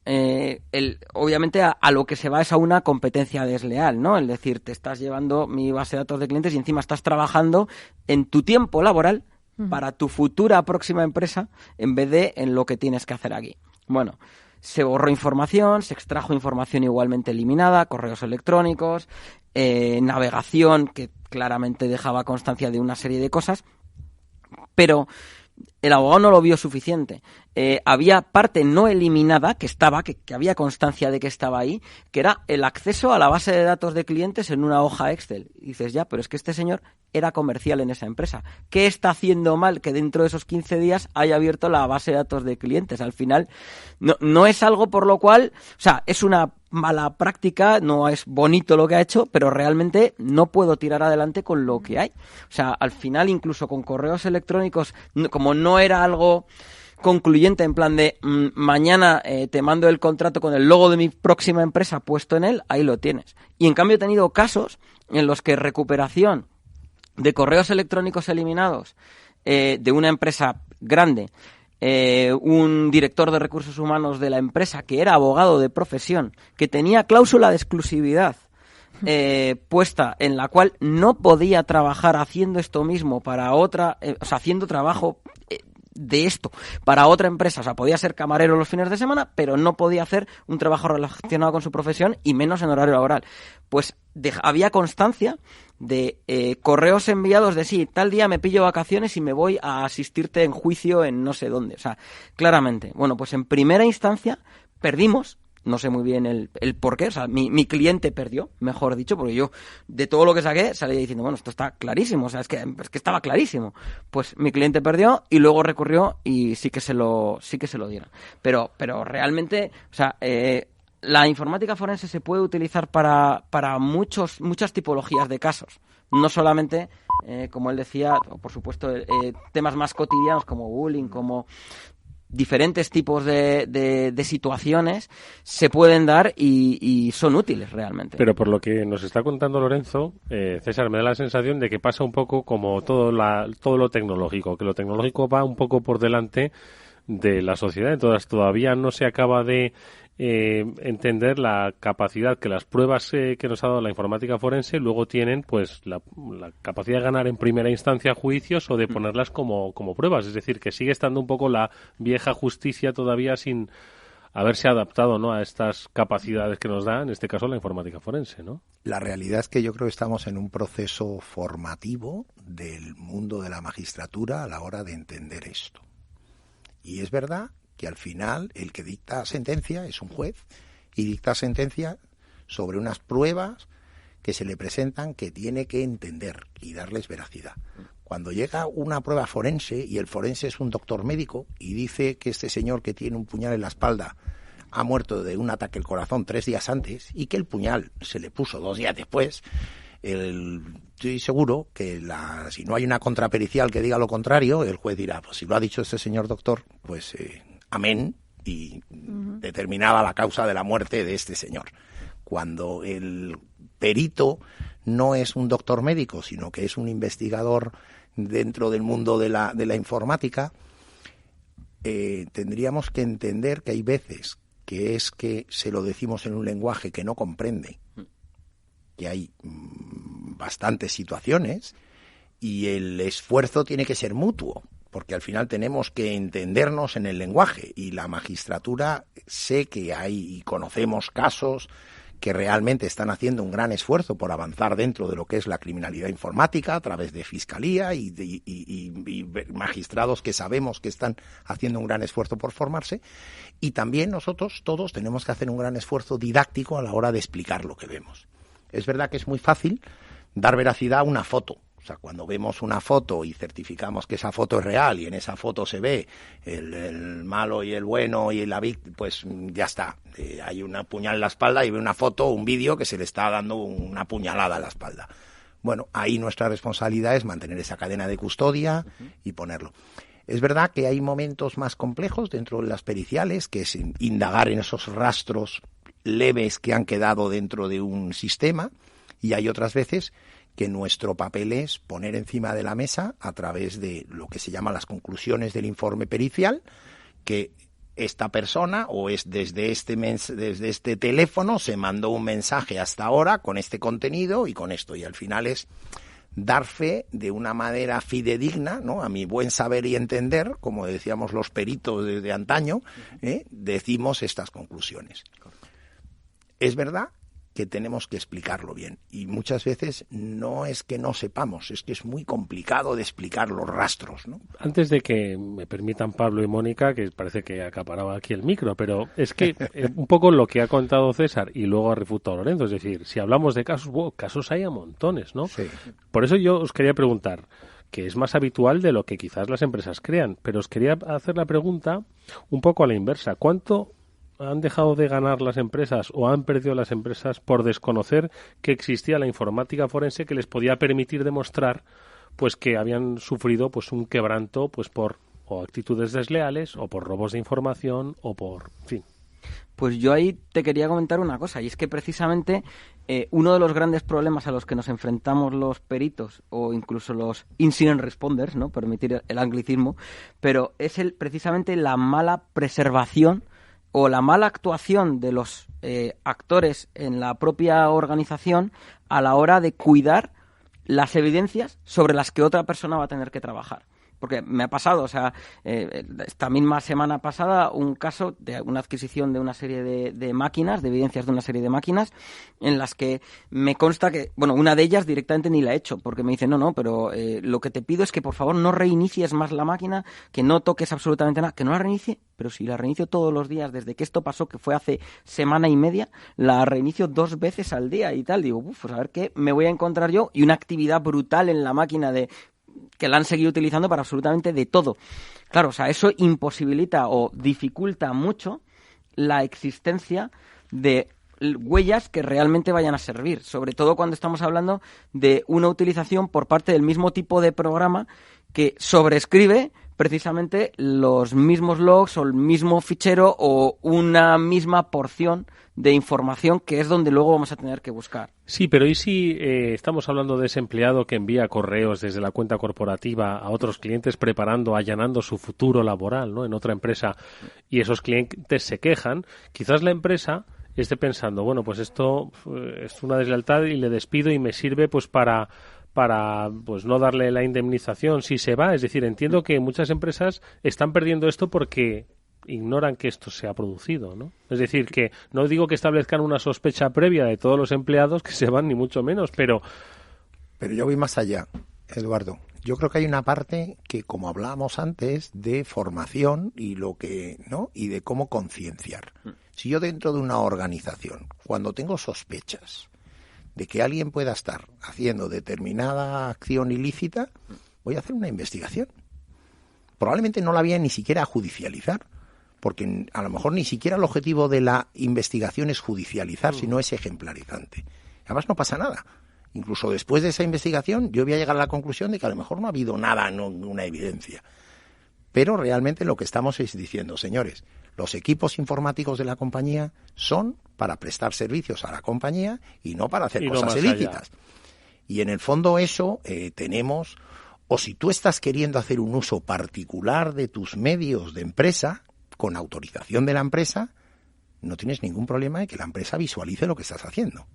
obviamente a lo que se va es a una competencia desleal, ¿no? Es decir, te estás llevando mi base de datos de clientes y encima estás trabajando en tu tiempo laboral para tu futura próxima empresa en vez de en lo que tienes que hacer aquí. Bueno, se borró información, se extrajo información igualmente eliminada, correos electrónicos, navegación que claramente dejaba constancia de una serie de cosas, pero el abogado no lo vio suficiente. Había parte no eliminada que estaba, que había constancia de que estaba ahí, que era el acceso a la base de datos de clientes en una hoja Excel. Y dices, ya, pero es que este señor era comercial en esa empresa. ¿Qué está haciendo mal que dentro de esos 15 días haya abierto la base de datos de clientes? Al final, no es algo por lo cual, o sea, es una mala práctica, no es bonito lo que ha hecho, pero realmente no puedo tirar adelante con lo que hay. O sea, al final, incluso con correos electrónicos, como no era algo concluyente en plan de mañana te mando el contrato con el logo de mi próxima empresa puesto en él, ahí lo tienes. Y en cambio he tenido casos en los que recuperación de correos electrónicos eliminados de una empresa grande, un director de recursos humanos de la empresa que era abogado de profesión, que tenía cláusula de exclusividad puesta en la cual no podía trabajar haciendo esto mismo para otra, o sea, haciendo trabajo de esto para otra empresa, o sea, podía ser camarero los fines de semana, pero no podía hacer un trabajo relacionado con su profesión y menos en horario laboral. Pues había constancia de correos enviados de sí, tal día me pillo vacaciones y me voy a asistirte en juicio en no sé dónde. O sea, claramente. Bueno, pues en primera instancia perdimos. No sé muy bien el por qué, o sea, mi cliente perdió, mejor dicho, porque yo de todo lo que saqué salía diciendo, bueno, esto está clarísimo, o sea, es que estaba clarísimo. Pues mi cliente perdió y luego recurrió y sí que se lo dieron. Pero realmente, o sea, la informática forense se puede utilizar para muchas tipologías de casos, no solamente, como él decía, por supuesto, temas más cotidianos como bullying, como diferentes tipos de situaciones se pueden dar y son útiles realmente. Pero por lo que nos está contando Lorenzo, César, me da la sensación de que pasa un poco como todo lo tecnológico, que lo tecnológico va un poco por delante de la sociedad. Entonces todavía no se acaba de entender la capacidad que las pruebas que nos ha dado la informática forense luego tienen, pues la capacidad de ganar en primera instancia juicios o de ponerlas como pruebas. Es decir, que sigue estando un poco la vieja justicia todavía sin haberse adaptado, ¿no?, a estas capacidades que nos da, en este caso, la informática forense, ¿no? La realidad es que yo creo que estamos en un proceso formativo del mundo de la magistratura a la hora de entender esto. Y es verdad que al final el que dicta sentencia es un juez y dicta sentencia sobre unas pruebas que se le presentan que tiene que entender y darles veracidad. Cuando llega una prueba forense y el forense es un doctor médico y dice que este señor que tiene un puñal en la espalda ha muerto de un ataque al corazón 3 días antes y que el puñal se le puso 2 días después, estoy seguro que si no hay una contrapericial que diga lo contrario, el juez dirá, pues si lo ha dicho este señor doctor, pues amén, y determinaba la causa de la muerte de este señor. Cuando el perito no es un doctor médico, sino que es un investigador dentro del mundo de la informática, tendríamos que entender que hay veces que se lo decimos en un lenguaje que no comprende, que hay bastantes situaciones y el esfuerzo tiene que ser mutuo, porque al final tenemos que entendernos en el lenguaje y la magistratura sé que hay y conocemos casos que realmente están haciendo un gran esfuerzo por avanzar dentro de lo que es la criminalidad informática a través de Fiscalía y magistrados que sabemos que están haciendo un gran esfuerzo por formarse, y también nosotros todos tenemos que hacer un gran esfuerzo didáctico a la hora de explicar lo que vemos. Es verdad que es muy fácil dar veracidad a una foto. O sea, cuando vemos una foto y certificamos que esa foto es real y en esa foto se ve el malo y el bueno y la víctima, pues ya está. Hay una puñal en la espalda y ve una foto o un vídeo que se le está dando una puñalada a la espalda. Bueno, ahí nuestra responsabilidad es mantener esa cadena de custodia y ponerlo. Es verdad que hay momentos más complejos dentro de las periciales, que es indagar en esos rastros leves que han quedado dentro de un sistema, y hay otras veces que nuestro papel es poner encima de la mesa, a través de lo que se llama las conclusiones del informe pericial, que esta persona o es desde este teléfono se mandó un mensaje hasta ahora con este contenido y con esto, y al final es dar fe de una manera fidedigna, ¿no?, a mi buen saber y entender, como decíamos los peritos de antaño, decimos estas conclusiones. Es verdad que tenemos que explicarlo bien, y muchas veces no es que no sepamos, es que es muy complicado de explicar los rastros, ¿no? Antes de que me permitan Pablo y Mónica, que parece que acaparaba aquí el micro, pero es que un poco lo que ha contado César y luego ha refutado Lorenzo, es decir, si hablamos de casos, casos hay a montones, ¿no? Sí. Por eso yo os quería preguntar, que es más habitual de lo que quizás las empresas crean, pero os quería hacer la pregunta un poco a la inversa. ¿Cuánto han dejado de ganar las empresas o han perdido las empresas por desconocer que existía la informática forense que les podía permitir demostrar pues que habían sufrido pues un quebranto pues por o actitudes desleales o por robos de información o por, en fin? Pues yo ahí te quería comentar una cosa, y es que precisamente uno de los grandes problemas a los que nos enfrentamos los peritos o incluso los incident responders, ¿no?, permitir el anglicismo, pero es precisamente la mala preservación o la mala actuación de los actores en la propia organización a la hora de cuidar las evidencias sobre las que otra persona va a tener que trabajar. Porque me ha pasado, o sea, esta misma semana pasada, un caso de una adquisición de una serie de máquinas, de evidencias de una serie de máquinas, en las que me consta que, bueno, una de ellas directamente ni la he hecho, porque me dice, no, pero lo que te pido es que por favor no reinicies más la máquina, que no toques absolutamente nada, que no la reinicie, pero si la reinicio todos los días, desde que esto pasó, que fue hace semana y media, la reinicio 2 veces al día y tal. Digo, pues a ver qué me voy a encontrar yo, y una actividad brutal en la máquina que la han seguido utilizando para absolutamente de todo. Claro, o sea, eso imposibilita o dificulta mucho la existencia de huellas que realmente vayan a servir, sobre todo cuando estamos hablando de una utilización por parte del mismo tipo de programa que sobrescribe precisamente los mismos logs o el mismo fichero o una misma porción de información, que es donde luego vamos a tener que buscar. Sí, pero ¿y si estamos hablando de ese empleado que envía correos desde la cuenta corporativa a otros clientes preparando, allanando su futuro laboral, ¿no?, en otra empresa, y esos clientes se quejan? Quizás la empresa esté pensando, bueno, pues esto es una deslealtad y le despido y me sirve pues para pues no darle la indemnización si se va. Es decir, entiendo que muchas empresas están perdiendo esto porque ignoran que esto se ha producido, ¿no? Es decir, que no digo que establezcan una sospecha previa de todos los empleados que se van, ni mucho menos, pero yo voy más allá, Eduardo. Yo creo que hay una parte que, como hablábamos antes, de formación y y de cómo concienciar. Si yo dentro de una organización, cuando tengo sospechas de que alguien pueda estar haciendo determinada acción ilícita, voy a hacer una investigación. Probablemente no la voy a ni siquiera a judicializar, porque a lo mejor ni siquiera el objetivo de la investigación es judicializar, sino es ejemplarizante. Además no pasa nada. Incluso después de esa investigación yo voy a llegar a la conclusión de que a lo mejor no ha habido nada, no una evidencia. Pero realmente lo que estamos es diciendo, señores, los equipos informáticos de la compañía son para prestar servicios a la compañía y no para hacer cosas ilícitas. Y en el fondo eso tenemos, o si tú estás queriendo hacer un uso particular de tus medios de empresa, con autorización de la empresa, no tienes ningún problema de que la empresa visualice lo que estás haciendo.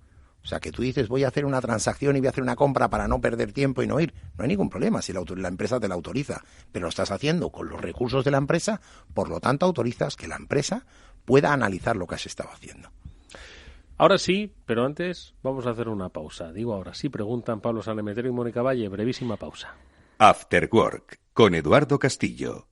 O sea, que tú dices, voy a hacer una transacción y voy a hacer una compra para no perder tiempo y no ir. No hay ningún problema si la empresa te la autoriza, pero lo estás haciendo con los recursos de la empresa, por lo tanto autorizas que la empresa pueda analizar lo que has estado haciendo. Ahora sí, pero antes vamos a hacer una pausa. Digo ahora sí, preguntan Pablo Sanemeterio y Mónica Valle. Brevísima pausa. After Work, con Eduardo Castillo.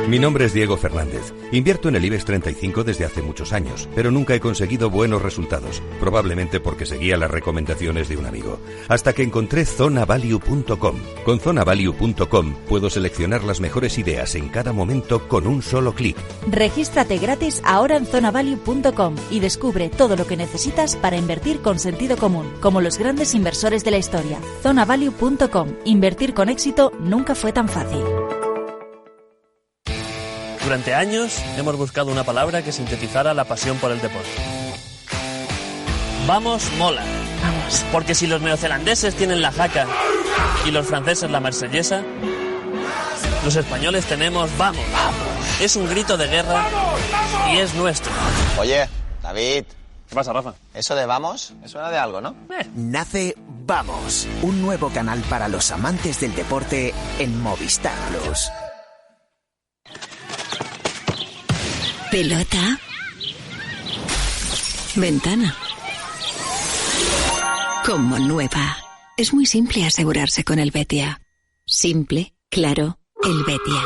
Mi nombre es Diego Fernández. Invierto en el IBEX 35 desde hace muchos años, pero nunca he conseguido buenos resultados, probablemente porque seguía las recomendaciones de un amigo. Hasta que encontré Zonavalue.com. Con Zonavalue.com puedo seleccionar las mejores ideas en cada momento con un solo clic. Regístrate gratis ahora en Zonavalue.com y descubre todo lo que necesitas para invertir con sentido común, como los grandes inversores de la historia. Zonavalue.com. Invertir con éxito nunca fue tan fácil. Durante años hemos buscado una palabra que sintetizara la pasión por el deporte. Vamos mola. Vamos. Porque si los neozelandeses tienen la jaca y los franceses la marsellesa, los españoles tenemos vamos. Vamos. Es un grito de guerra y es nuestro. Oye, David. ¿Qué pasa, Rafa? Eso de vamos, me suena de algo, ¿no? Nace Vamos, un nuevo canal para los amantes del deporte en Movistar Plus. Pelota. Ventana. Como nueva. Es muy simple asegurarse con el Betia. Simple, claro, el Betia.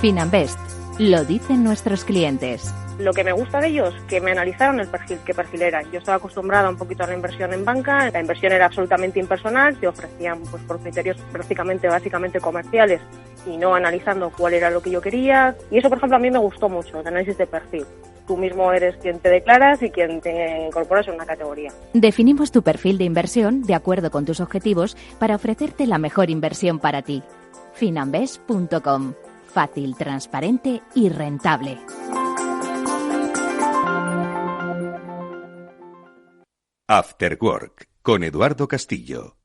Finanbest. Lo dicen nuestros clientes. Lo que me gusta de ellos, que me analizaron el perfil, qué perfil era. Yo estaba acostumbrada un poquito a la inversión en banca, la inversión era absolutamente impersonal, te ofrecían pues por criterios básicamente comerciales y no analizando cuál era lo que yo quería. Y eso, por ejemplo, a mí me gustó mucho, el análisis de perfil. Tú mismo eres quien te declaras y quien te incorporas en una categoría. Definimos tu perfil de inversión de acuerdo con tus objetivos para ofrecerte la mejor inversión para ti. Finanbest.com. Fácil, transparente y rentable. After Work, con Eduardo Castillo.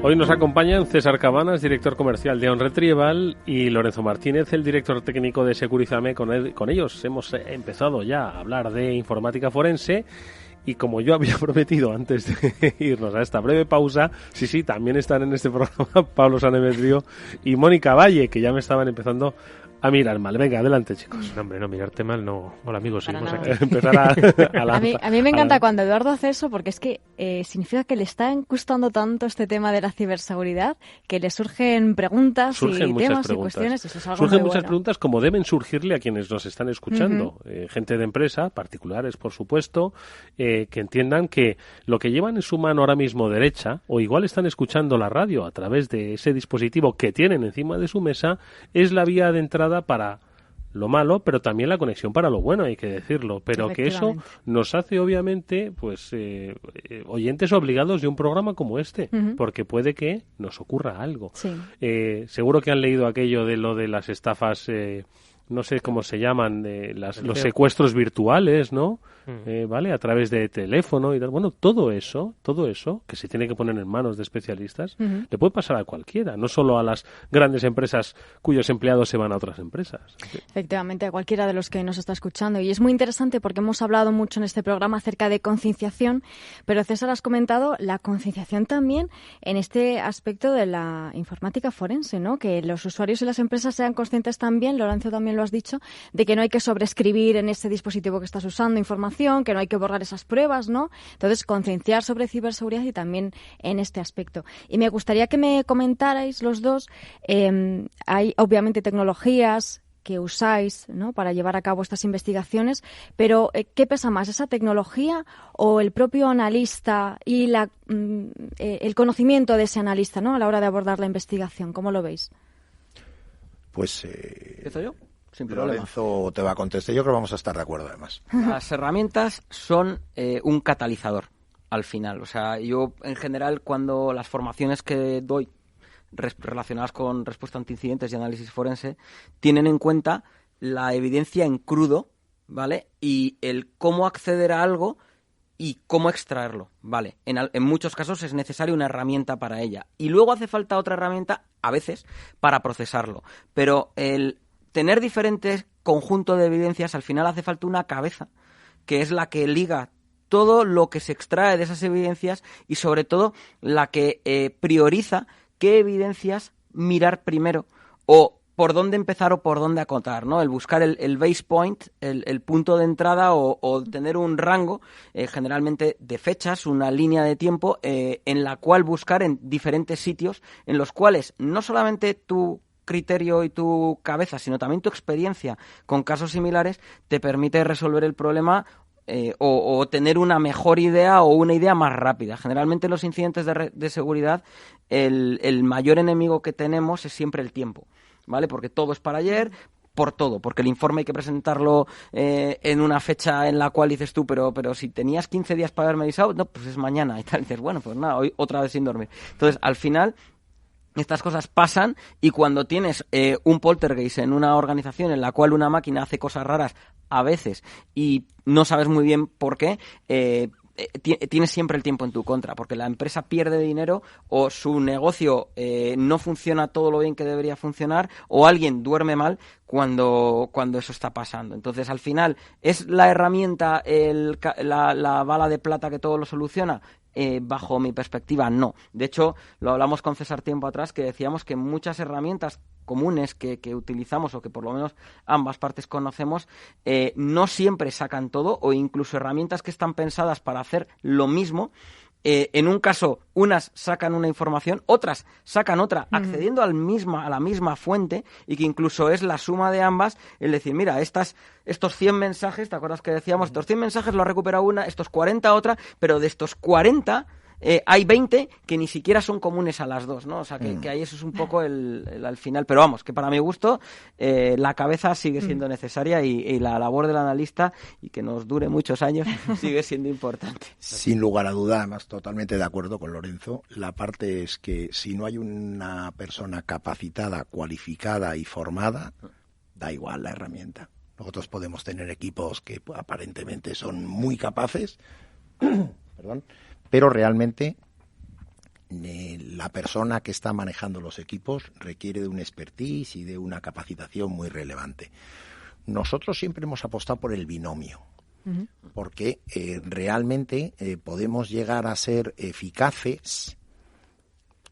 Hoy nos acompañan César Cabanas, director comercial de OnRetrieval, y Lorenzo Martínez, el director técnico de Securizame. Con ellos hemos empezado ya a hablar de informática forense. Y como yo había prometido antes de irnos a esta breve pausa, sí, también están en este programa Pablo Sanemeterio y Mónica Valle, que ya me estaban empezando a mirar mal. Venga, adelante, chicos. No, hombre, no, mirarte mal no. Hola, amigos, seguimos aquí. A mí me encanta cuando Eduardo hace eso, porque es que significa que le está gustando tanto este tema de la ciberseguridad, que le surgen preguntas y temas y cuestiones. Eso es algo surgen muy muchas bueno. preguntas, como deben surgirle a quienes nos están escuchando. Gente de empresa, particulares, por supuesto, que entiendan que lo que llevan en su mano ahora mismo derecha, o igual están escuchando la radio a través de ese dispositivo que tienen encima de su mesa, es la vía de entrada para lo malo, pero también la conexión para lo bueno, hay que decirlo. Pero que eso nos hace, obviamente, pues oyentes obligados de un programa como este, porque puede que nos ocurra algo. Sí. Seguro que han leído aquello de lo de las estafas, no sé cómo se llaman, los secuestros virtuales, ¿no? ¿Vale? A través de teléfono y tal. Bueno, todo eso, que se tiene que poner en manos de especialistas, le puede pasar a cualquiera, no solo a las grandes empresas cuyos empleados se van a otras empresas. Efectivamente, a cualquiera de los que nos está escuchando. Y es muy interesante porque hemos hablado mucho en este programa acerca de concienciación, pero César, has comentado la concienciación también en este aspecto de la informática forense, ¿no? Que los usuarios y las empresas sean conscientes también, Lorenzo también lo has dicho, de que no hay que sobreescribir en ese dispositivo que estás usando información, que no hay que borrar esas pruebas, ¿no? Entonces, concienciar sobre ciberseguridad y también en este aspecto. Y me gustaría que me comentarais los dos, hay obviamente tecnologías que usáis, ¿no?, para llevar a cabo estas investigaciones, pero ¿qué pesa más, esa tecnología o el propio analista y el conocimiento de ese analista, ¿no?, a la hora de abordar la investigación? ¿Cómo lo veis? Pues ¿empiezo yo? Sin problema. Lorenzo te va a contestar. Yo creo que vamos a estar de acuerdo, además. Las herramientas son un catalizador, al final. O sea, yo, en general, cuando las formaciones que doy relacionadas con respuesta ante incidentes y análisis forense tienen en cuenta la evidencia en crudo, ¿vale? Y el cómo acceder a algo y cómo extraerlo, ¿vale? En muchos casos es necesaria una herramienta para ella. Y luego hace falta otra herramienta, a veces, para procesarlo. Pero el tener diferentes conjuntos de evidencias, al final hace falta una cabeza, que es la que liga todo lo que se extrae de esas evidencias y, sobre todo, la que prioriza qué evidencias mirar primero o por dónde empezar o por dónde acotar, ¿no? El buscar el base point, el punto de entrada o tener un rango, generalmente de fechas, una línea de tiempo en la cual buscar en diferentes sitios en los cuales no solamente tu criterio y tu cabeza, sino también tu experiencia con casos similares te permite resolver el problema o tener una mejor idea o una idea más rápida. Generalmente en los incidentes de seguridad el mayor enemigo que tenemos es siempre el tiempo, ¿vale? Porque todo es para ayer, por todo, porque el informe hay que presentarlo en una fecha en la cual dices tú, pero si tenías 15 días para haberme avisado, no, pues es mañana y tal. Y dices, bueno, pues nada, hoy otra vez sin dormir. Entonces, al final, estas cosas pasan y cuando tienes un poltergeist en una organización en la cual una máquina hace cosas raras a veces y no sabes muy bien por qué, tienes siempre el tiempo en tu contra, porque la empresa pierde dinero o su negocio no funciona todo lo bien que debería funcionar o alguien duerme mal cuando eso está pasando. Entonces, al final, ¿es la herramienta la bala de plata que todo lo soluciona? Bajo mi perspectiva, no. De hecho, lo hablamos con César tiempo atrás, que decíamos que muchas herramientas comunes que utilizamos o que por lo menos ambas partes conocemos, no siempre sacan todo, o incluso herramientas que están pensadas para hacer lo mismo. En un caso, unas sacan una información, otras sacan otra, accediendo a la misma fuente, y que incluso es la suma de ambas, el decir, mira, estos 100 mensajes, ¿te acuerdas que decíamos? Estos 100 mensajes lo ha recuperado una, estos 40 otra, pero de estos 40... hay 20 que ni siquiera son comunes a las dos, ¿no? O sea, que ahí eso es un poco al final. Pero vamos, que para mi gusto la cabeza sigue siendo necesaria y la labor del analista, y que nos dure muchos años, sigue siendo importante. Sin lugar a duda, además, totalmente de acuerdo con Lorenzo. La parte es que si no hay una persona capacitada, cualificada y formada, da igual la herramienta. Nosotros podemos tener equipos que aparentemente son muy capaces, perdón, pero realmente la persona que está manejando los equipos requiere de un expertise y de una capacitación muy relevante. Nosotros siempre hemos apostado por el binomio, porque realmente podemos llegar a ser eficaces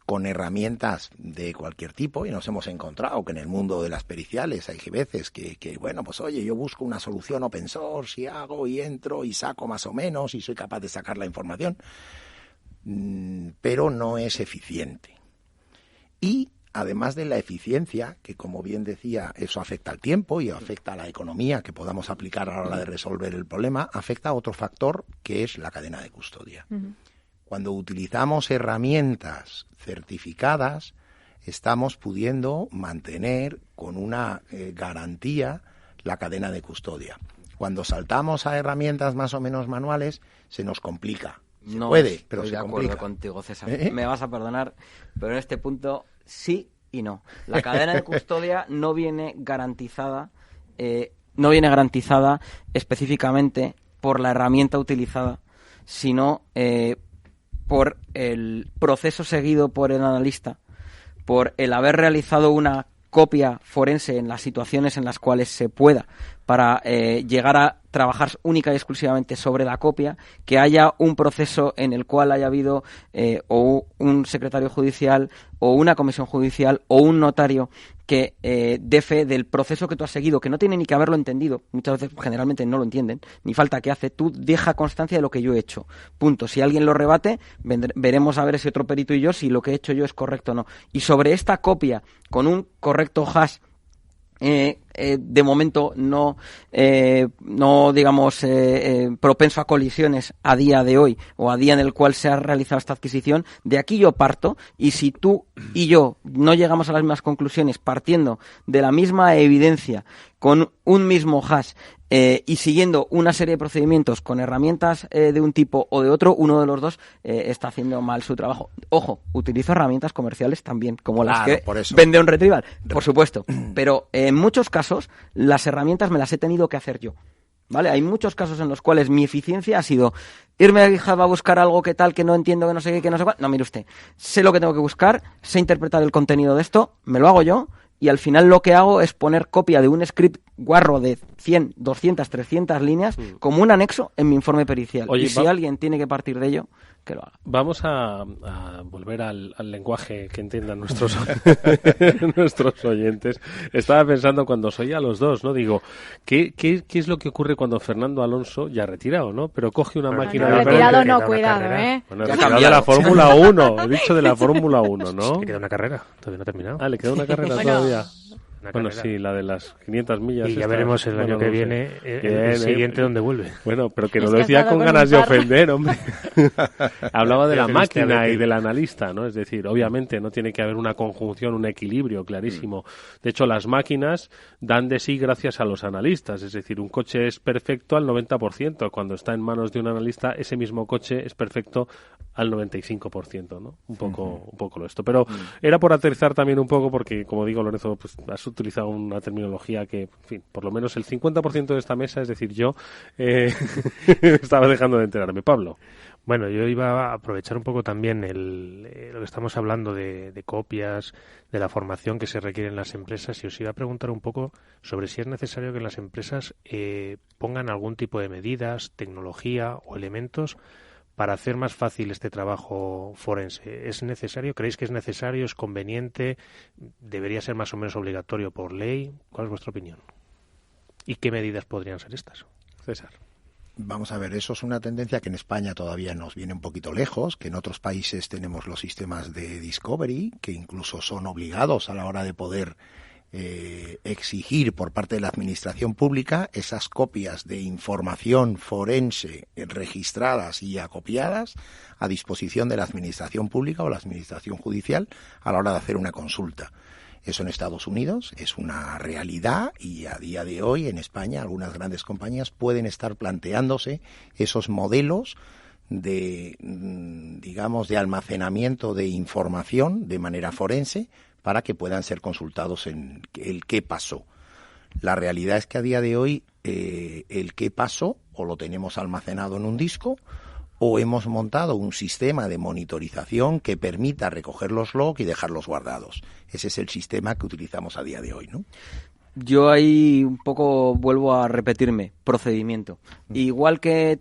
con herramientas de cualquier tipo, y nos hemos encontrado que en el mundo de las periciales hay veces que bueno, pues oye, yo busco una solución open source y hago y entro y saco más o menos y soy capaz de sacar la información, pero no es eficiente. Y además de la eficiencia, que como bien decía, eso afecta al tiempo y afecta a la economía que podamos aplicar a la hora de resolver el problema, afecta a otro factor que es la cadena de custodia. Cuando utilizamos herramientas certificadas, estamos pudiendo mantener con una garantía la cadena de custodia. Cuando saltamos a herramientas más o menos manuales, se nos complica. Se puede, pero se complica. Estoy de acuerdo contigo, César. Me vas a perdonar, pero en este punto sí y no. La cadena de custodia no viene garantizada específicamente por la herramienta utilizada, sino por el proceso seguido por el analista, por el haber realizado una copia forense en las situaciones en las cuales se pueda, para llegar a trabajar única y exclusivamente sobre la copia, que haya un proceso en el cual haya habido o un secretario judicial o una comisión judicial o un notario que dé fe del proceso que tú has seguido, que no tiene ni que haberlo entendido, muchas veces generalmente no lo entienden, ni falta que hace, tú deja constancia de lo que yo he hecho, punto. Si alguien lo rebate, veremos a ver ese otro perito y yo si lo que he hecho yo es correcto o no. Y sobre esta copia, con un correcto hash, de momento no digamos propenso a colisiones a día de hoy o a día en el cual se ha realizado esta adquisición, de aquí yo parto, y si tú y yo no llegamos a las mismas conclusiones partiendo de la misma evidencia con un mismo hash y siguiendo una serie de procedimientos con herramientas de un tipo o de otro, uno de los dos está haciendo mal su trabajo. Ojo, utilizo herramientas comerciales también, como las que vende un Retrieval, por supuesto, pero en muchos casos las herramientas me las he tenido que hacer yo, ¿vale? Hay muchos casos en los cuales mi eficiencia ha sido irme a GitHub a buscar algo que tal, que no entiendo, que no sé qué, que no sé cuál. No, mire usted, sé lo que tengo que buscar, sé interpretar el contenido de esto, me lo hago yo, y al final lo que hago es poner copia de un script guarro de 100, 200, 300 líneas como un anexo en mi informe pericial. Oye, y si alguien tiene que partir de ello, que lo haga. Vamos a volver al lenguaje que entiendan nuestros nuestros oyentes. Estaba pensando cuando os oía a los dos, ¿no? Digo, ¿qué es lo que ocurre cuando Fernando Alonso, ya retirado, ¿no? Pero coge una máquina... No, retirado no, cuidado, ¿eh? Bueno, retirado de la Fórmula 1, he dicho de la Fórmula 1, ¿no? Le queda una carrera, todavía no ha terminado. Ah, le queda una carrera todavía. Bueno, sí, la de las 500 millas. Y ya veremos el año que viene, el siguiente, dónde vuelve. Bueno, pero que no lo decía con ganas de ofender, hombre. Hablaba de la máquina y del analista, ¿no? Es decir, obviamente no tiene que haber una conjunción, un equilibrio clarísimo. De hecho, las máquinas dan de sí gracias a los analistas. Es decir, un coche es perfecto al 90%. Cuando está en manos de un analista, ese mismo coche es perfecto al 95%, ¿no? Un poco esto. Pero era por aterrizar también un poco, porque, como digo, Lorenzo, pues has utilizado una terminología que, en fin, por lo menos el 50% de esta mesa, es decir, yo, estaba dejando de enterarme. Pablo. Bueno, yo iba a aprovechar un poco también lo que estamos hablando de copias, de la formación que se requiere en las empresas, y os iba a preguntar un poco sobre si es necesario que las empresas pongan algún tipo de medidas, tecnología o elementos para hacer más fácil este trabajo forense. ¿Es necesario? ¿Creéis que es necesario? ¿Es conveniente? ¿Debería ser más o menos obligatorio por ley? ¿Cuál es vuestra opinión? ¿Y qué medidas podrían ser estas? César. Vamos a ver, eso es una tendencia que en España todavía nos viene un poquito lejos, que en otros países tenemos los sistemas de Discovery, que incluso son obligados a la hora de poder exigir por parte de la administración pública esas copias de información forense registradas y acopiadas a disposición de la administración pública o la administración judicial a la hora de hacer una consulta. Eso en Estados Unidos es una realidad, y a día de hoy en España algunas grandes compañías pueden estar planteándose esos modelos de, digamos, de almacenamiento de información de manera forense para que puedan ser consultados en el qué pasó. La realidad es que a día de hoy el qué pasó o lo tenemos almacenado en un disco, o hemos montado un sistema de monitorización que permita recoger los logs y dejarlos guardados. Ese es el sistema que utilizamos a día de hoy, ¿no? Yo ahí un poco vuelvo a repetirme, procedimiento. Igual que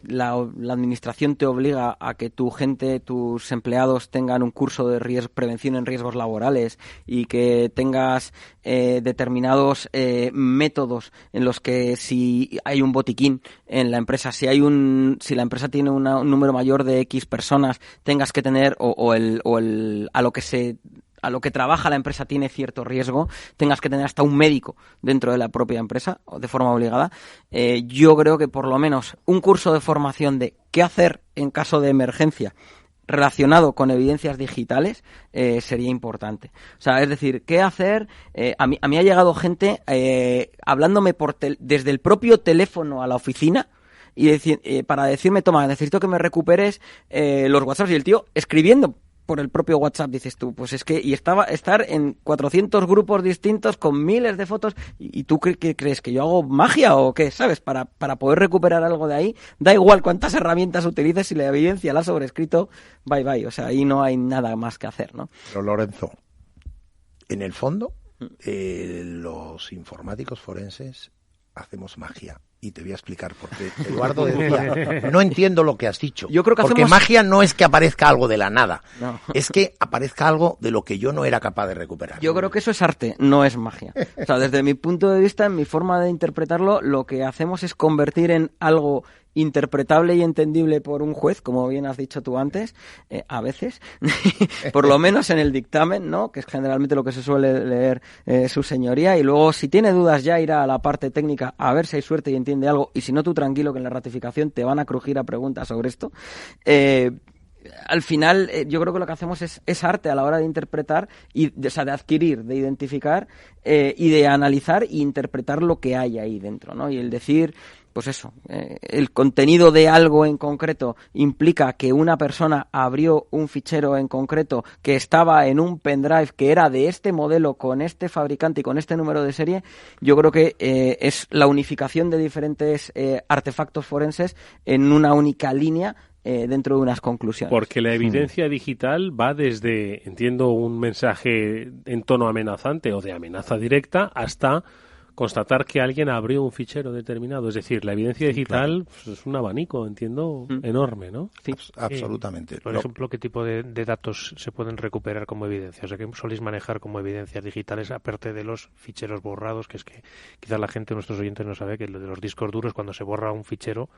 la administración te obliga a que tu gente, tus empleados tengan un curso de prevención en riesgos laborales, y que tengas determinados métodos en los que si hay un botiquín en la empresa, si la empresa tiene un número mayor de X personas, tengas que tener a lo que trabaja la empresa tiene cierto riesgo, tengas que tener hasta un médico dentro de la propia empresa de forma obligada. Yo creo que por lo menos un curso de formación de qué hacer en caso de emergencia relacionado con evidencias digitales sería importante. O sea, es decir, ¿qué hacer? A mí ha llegado gente hablándome desde el propio teléfono a la oficina y para decirme, toma, necesito que me recuperes los WhatsApps, y el tío escribiendo por el propio WhatsApp, dices tú, pues es que, y estar en 400 grupos distintos con miles de fotos, y tú crees que yo hago magia o qué, ¿sabes? Para poder recuperar algo de ahí, da igual cuántas herramientas utilices, si la evidencia la has sobrescrito, bye, o sea, ahí no hay nada más que hacer, ¿no? Pero Lorenzo, en el fondo, los informáticos forenses hacemos magia. Y te voy a explicar por qué. Eduardo decía, no entiendo lo que has dicho. Yo creo que porque magia no es que aparezca algo de la nada. No. Es que aparezca algo de lo que yo no era capaz de recuperar. Yo creo que eso es arte, no es magia. O sea, desde mi punto de vista, en mi forma de interpretarlo, lo que hacemos es convertir en algo interpretable y entendible por un juez, como bien has dicho tú antes, a veces, por lo menos en el dictamen, ¿no? Que es generalmente lo que se suele leer su señoría, y luego si tiene dudas ya irá a la parte técnica a ver si hay suerte y entiende algo, y si no, tú tranquilo que en la ratificación te van a crujir a preguntas sobre esto. Al final, yo creo que lo que hacemos es arte a la hora de interpretar, o sea, de adquirir, de identificar y de analizar e interpretar lo que hay ahí dentro, ¿no? Y el decir, pues eso, el contenido de algo en concreto implica que una persona abrió un fichero en concreto que estaba en un pendrive que era de este modelo, con este fabricante y con este número de serie. Yo creo que es la unificación de diferentes artefactos forenses en una única línea dentro de unas conclusiones. Porque la evidencia digital va desde, entiendo, un mensaje en tono amenazante o de amenaza directa hasta constatar que alguien abrió un fichero determinado. Es decir, la evidencia digital pues, es un abanico, entiendo, enorme, ¿no? Sí, absolutamente. Por ejemplo, ¿qué tipo de datos se pueden recuperar como evidencia? O sea, ¿qué soléis manejar como evidencias digitales, aparte de los ficheros borrados? Que es que quizás la gente, nuestros oyentes, no sabe que lo de los discos duros, cuando se borra un fichero,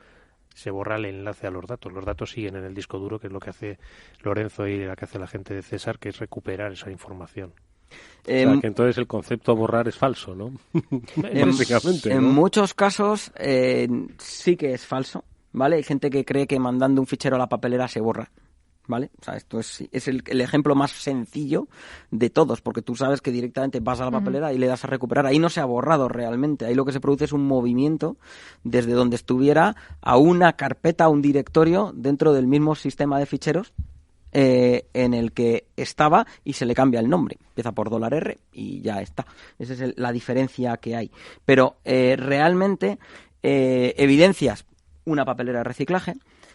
se borra el enlace a los datos. Los datos siguen en el disco duro, que es lo que hace Lorenzo y lo que hace la gente de César, que es recuperar esa información. O sea, que entonces el concepto borrar es falso, ¿no? Básicamente, en ¿no? muchos casos sí que es falso, ¿vale? Hay gente que cree que mandando un fichero a la papelera se borra, ¿vale? O sea, esto es el ejemplo más sencillo de todos, porque tú sabes que directamente vas a la papelera y le das a recuperar. Ahí no se ha borrado realmente. Ahí lo que se produce es un movimiento desde donde estuviera a una carpeta, a un directorio dentro del mismo sistema de ficheros en el que estaba, y se le cambia el nombre. Empieza por $R y ya está. Esa es la diferencia que hay. Pero realmente evidencias una papelera de reciclaje.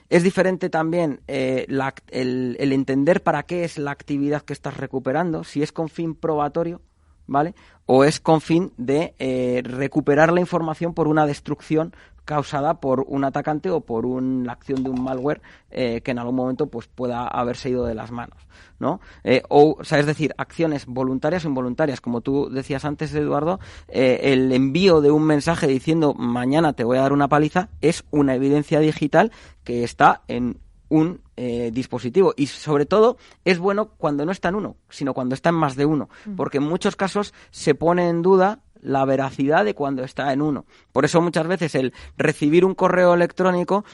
Es diferente también el entender para qué es la actividad que estás recuperando, si es con fin probatorio, ¿vale? O es con fin de recuperar la información por una destrucción causada por un atacante o por la acción de un malware que en algún momento pues pueda haberse ido de las manos, ¿no? O sea, es decir, acciones voluntarias o involuntarias. Como tú decías antes, Eduardo, el envío de un mensaje diciendo mañana te voy a dar una paliza es una evidencia digital que está en un dispositivo, y sobre todo es bueno cuando no está en uno, sino cuando está en más de uno, porque en muchos casos se pone en duda la veracidad de cuando está en uno. Por eso muchas veces el recibir un correo electrónico,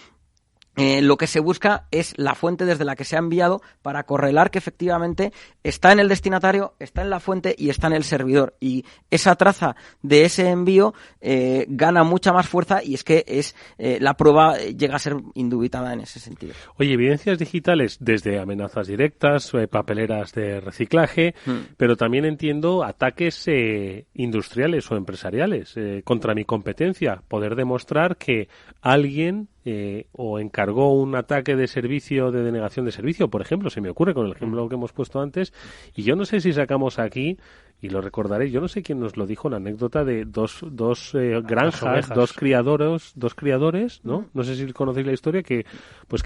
lo que se busca es la fuente desde la que se ha enviado, para correlar que efectivamente está en el destinatario, está en la fuente y está en el servidor. Y esa traza de ese envío gana mucha más fuerza, y es que la prueba llega a ser indubitada en ese sentido. Oye, evidencias digitales desde amenazas directas, papeleras de reciclaje, pero también entiendo ataques industriales o empresariales contra mi competencia. Poder demostrar que alguien o encargó un ataque de servicio, de denegación de servicio, por ejemplo, se me ocurre con el ejemplo que hemos puesto antes, y yo no sé si sacamos aquí, y lo recordaré, yo no sé quién nos lo dijo, la anécdota de dos granjas, dos criadores, ¿no? No sé si conocéis la historia, que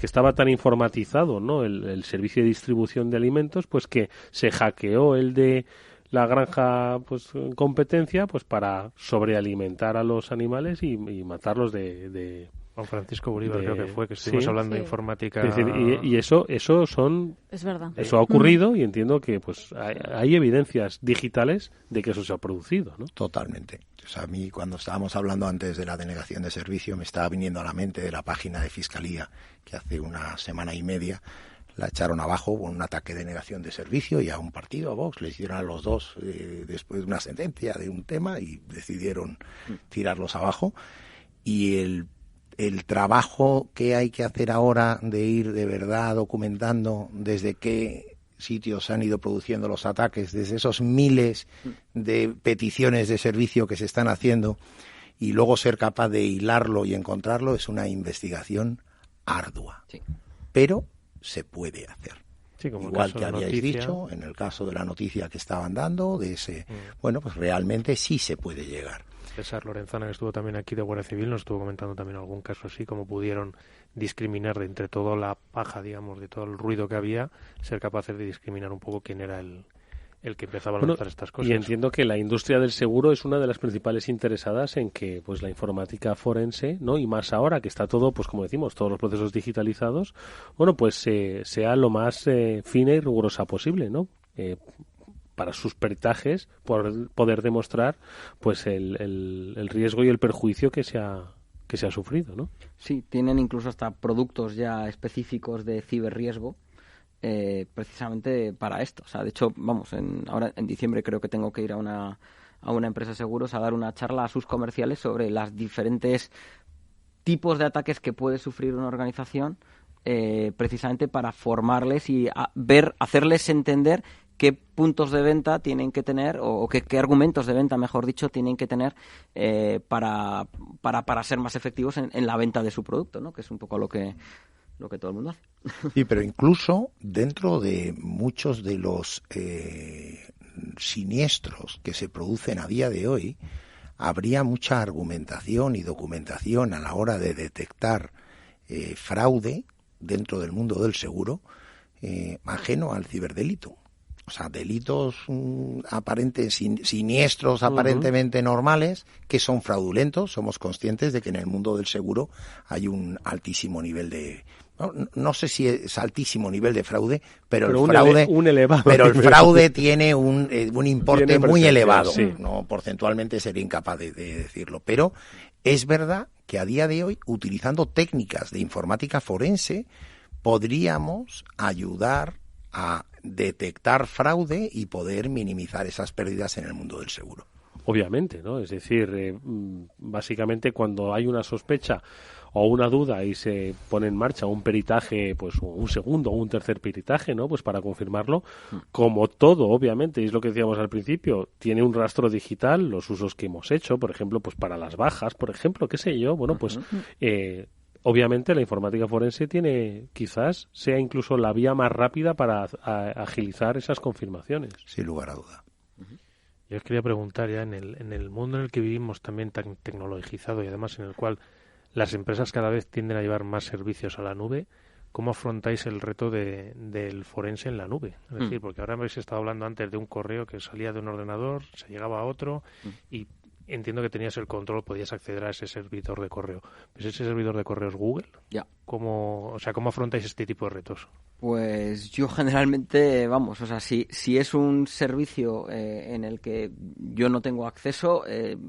estaba tan informatizado, ¿no? El servicio de distribución de alimentos, pues que se hackeó el de la granja en competencia, pues para sobrealimentar a los animales y matarlos de Juan Francisco Bolívar, creo que fue, que estuvimos hablando de informática. Es decir, y eso son... Es verdad. Eso ha ocurrido, y entiendo que hay evidencias digitales de que eso se ha producido, ¿no? Totalmente. O sea, a mí, cuando estábamos hablando antes de la denegación de servicio, me estaba viniendo a la mente de la página de Fiscalía, que hace una semana y media la echaron abajo con un ataque de negación de servicio, y a un partido, a Vox, les dieron a los dos después de una sentencia de un tema y decidieron tirarlos abajo. Y el trabajo que hay que hacer ahora de ir de verdad documentando desde qué sitios han ido produciendo los ataques, desde esos miles de peticiones de servicio que se están haciendo, y luego ser capaz de hilarlo y encontrarlo, es una investigación ardua. Sí. Pero se puede hacer. Sí, como igual que habíais dicho, en el caso de la noticia que estaban dando, de ese, bueno, pues realmente sí se puede llegar. César Lorenzana, que estuvo también aquí de Guardia Civil, nos estuvo comentando también algún caso así, cómo pudieron discriminar de entre toda la paja, digamos, de todo el ruido que había, ser capaces de discriminar un poco quién era el que empezaba a lanzar estas cosas. Y entiendo que la industria del seguro es una de las principales interesadas en que pues la informática forense, ¿no? Y más ahora que está todo, pues como decimos, todos los procesos digitalizados, bueno, pues sea lo más fina y rigurosa posible, ¿no? Para sus peritajes, por poder demostrar pues el riesgo y el perjuicio que se ha sufrido, ¿no? Sí, tienen incluso hasta productos ya específicos de ciberriesgo, precisamente para esto. O sea, de hecho, vamos, ahora en diciembre creo que tengo que ir a una empresa de seguros a dar una charla a sus comerciales sobre las diferentes tipos de ataques que puede sufrir una organización, precisamente para formarles y hacerles entender qué puntos de venta tienen que tener o qué argumentos de venta, mejor dicho, tienen que tener para ser más efectivos en la venta de su producto, ¿no? Que es un poco lo que todo el mundo hace. Sí, pero incluso dentro de muchos de los siniestros que se producen a día de hoy, habría mucha argumentación y documentación a la hora de detectar fraude dentro del mundo del seguro, ajeno al ciberdelito. O sea, delitos aparentes, siniestros aparentemente normales, que son fraudulentos. Somos conscientes de que en el mundo del seguro hay un altísimo nivel de... No sé si es altísimo nivel de fraude, pero el fraude, pero el fraude tiene un importe muy elevado. Sí. No, porcentualmente sería incapaz de decirlo. Pero es verdad que a día de hoy, utilizando técnicas de informática forense, podríamos ayudar a detectar fraude y poder minimizar esas pérdidas en el mundo del seguro. Obviamente, ¿no? Es decir, básicamente cuando hay una sospecha o una duda y se pone en marcha un peritaje, pues un segundo o un tercer peritaje, ¿no? Pues para confirmarlo, como todo, obviamente, y es lo que decíamos al principio, tiene un rastro digital, los usos que hemos hecho, por ejemplo, pues para las bajas, por ejemplo, qué sé yo, bueno, pues obviamente la informática forense quizás sea incluso la vía más rápida para agilizar esas confirmaciones. Sin lugar a duda. Yo os quería preguntar ya, en el mundo en el que vivimos también tan tecnologizado y además en el cual las empresas cada vez tienden a llevar más servicios a la nube, ¿cómo afrontáis el reto del forense en la nube? Es decir, porque ahora habéis estado hablando antes de un correo que salía de un ordenador, se llegaba a otro y entiendo que tenías el control, podías acceder a ese servidor de correo. ¿Pues ese servidor de correo es Google? Ya. ¿Cómo afrontáis este tipo de retos? Pues yo generalmente, vamos, o sea, si es un servicio en el que yo no tengo acceso,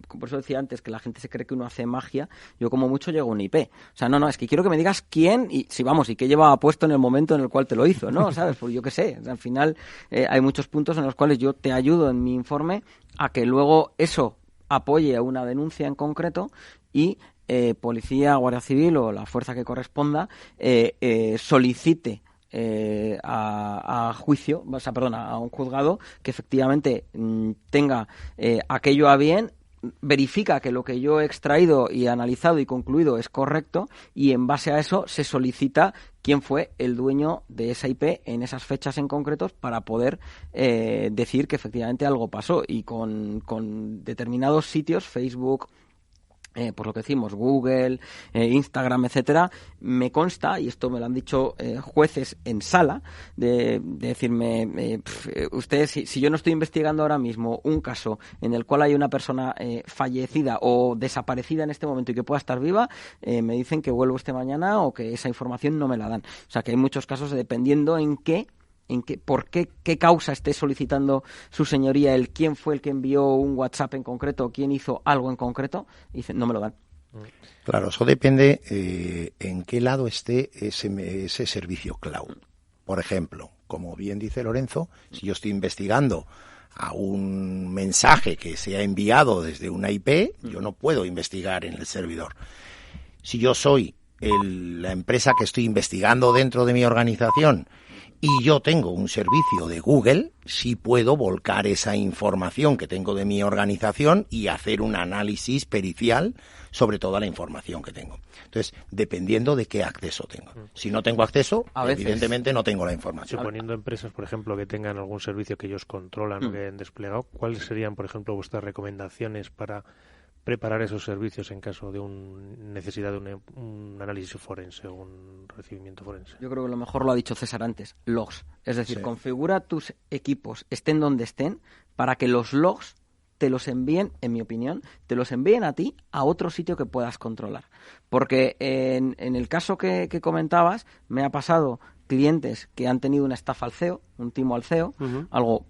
por eso decía antes que la gente se cree que uno hace magia, yo como mucho llego a un IP. O sea, no, es que quiero que me digas quién y qué llevaba puesto en el momento en el cual te lo hizo, ¿no? ¿Sabes? Pues yo qué sé, o sea, al final hay muchos puntos en los cuales yo te ayudo en mi informe a que luego eso apoye a una denuncia en concreto y policía, guardia civil o la fuerza que corresponda solicite a juicio, o sea, perdón, a un juzgado que efectivamente tenga aquello a bien, verifica que lo que yo he extraído y analizado y concluido es correcto y en base a eso se solicita quién fue el dueño de esa IP en esas fechas en concretos para poder decir que efectivamente algo pasó y con determinados sitios, Facebook, por lo que decimos, Google, Instagram, etcétera, me consta, y esto me lo han dicho jueces en sala, de decirme, usted, si yo no estoy investigando ahora mismo un caso en el cual hay una persona fallecida o desaparecida en este momento y que pueda estar viva, me dicen que vuelvo mañana o que esa información no me la dan. O sea, que hay muchos casos dependiendo por qué causa esté solicitando su señoría el quién fue el que envió un WhatsApp en concreto o quién hizo algo en concreto, y dicen, no me lo dan. Claro, eso depende en qué lado esté ese servicio cloud. Por ejemplo, como bien dice Lorenzo, si yo estoy investigando a un mensaje que se ha enviado desde una IP, yo no puedo investigar en el servidor. Si yo soy la empresa que estoy investigando dentro de mi organización y yo tengo un servicio de Google, sí puedo volcar esa información que tengo de mi organización y hacer un análisis pericial sobre toda la información que tengo. Entonces, dependiendo de qué acceso tengo. Si no tengo acceso, evidentemente no tengo la información. Suponiendo empresas, por ejemplo, que tengan algún servicio que ellos controlan o que hayan desplegado, ¿cuáles serían, por ejemplo, vuestras recomendaciones para preparar esos servicios en caso de necesidad de un análisis forense o un recibimiento forense? Yo creo que lo mejor lo ha dicho César antes, logs. Es decir, configura tus equipos, estén donde estén, para que los logs te los envíen, en mi opinión, te los envíen a ti a otro sitio que puedas controlar. Porque en el caso que comentabas, me ha pasado clientes que han tenido una estafa al CEO, un timo al CEO, algo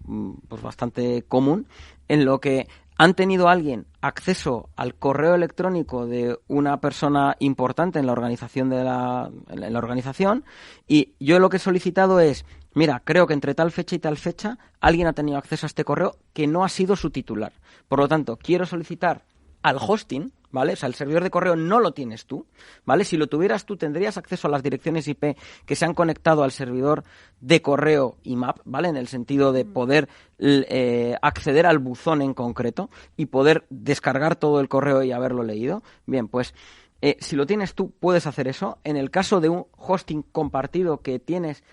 pues bastante común, en lo que han tenido alguien acceso al correo electrónico de una persona importante en la organización en la organización, y yo lo que he solicitado es: mira, creo que entre tal fecha y tal fecha alguien ha tenido acceso a este correo que no ha sido su titular. Por lo tanto, quiero solicitar al hosting, ¿vale? O sea, el servidor de correo no lo tienes tú, ¿vale? Si lo tuvieras tú, tendrías acceso a las direcciones IP que se han conectado al servidor de correo IMAP, ¿vale? En el sentido de poder acceder al buzón en concreto y poder descargar todo el correo y haberlo leído. Bien, pues si lo tienes tú, puedes hacer eso. En el caso de un hosting compartido que tienes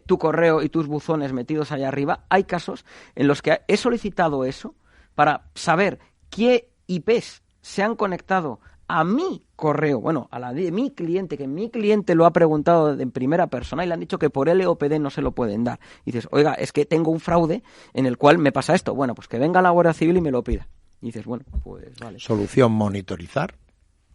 tu correo y tus buzones metidos allá arriba, hay casos en los que he solicitado eso para saber qué IPs se han conectado a mi correo, bueno, a la de mi cliente, que mi cliente lo ha preguntado en primera persona y le han dicho que por LOPD no se lo pueden dar. Y dices, oiga, es que tengo un fraude en el cual me pasa esto. Bueno, pues que venga la Guardia Civil y me lo pida. Y dices, bueno, pues vale. Solución: monitorizar,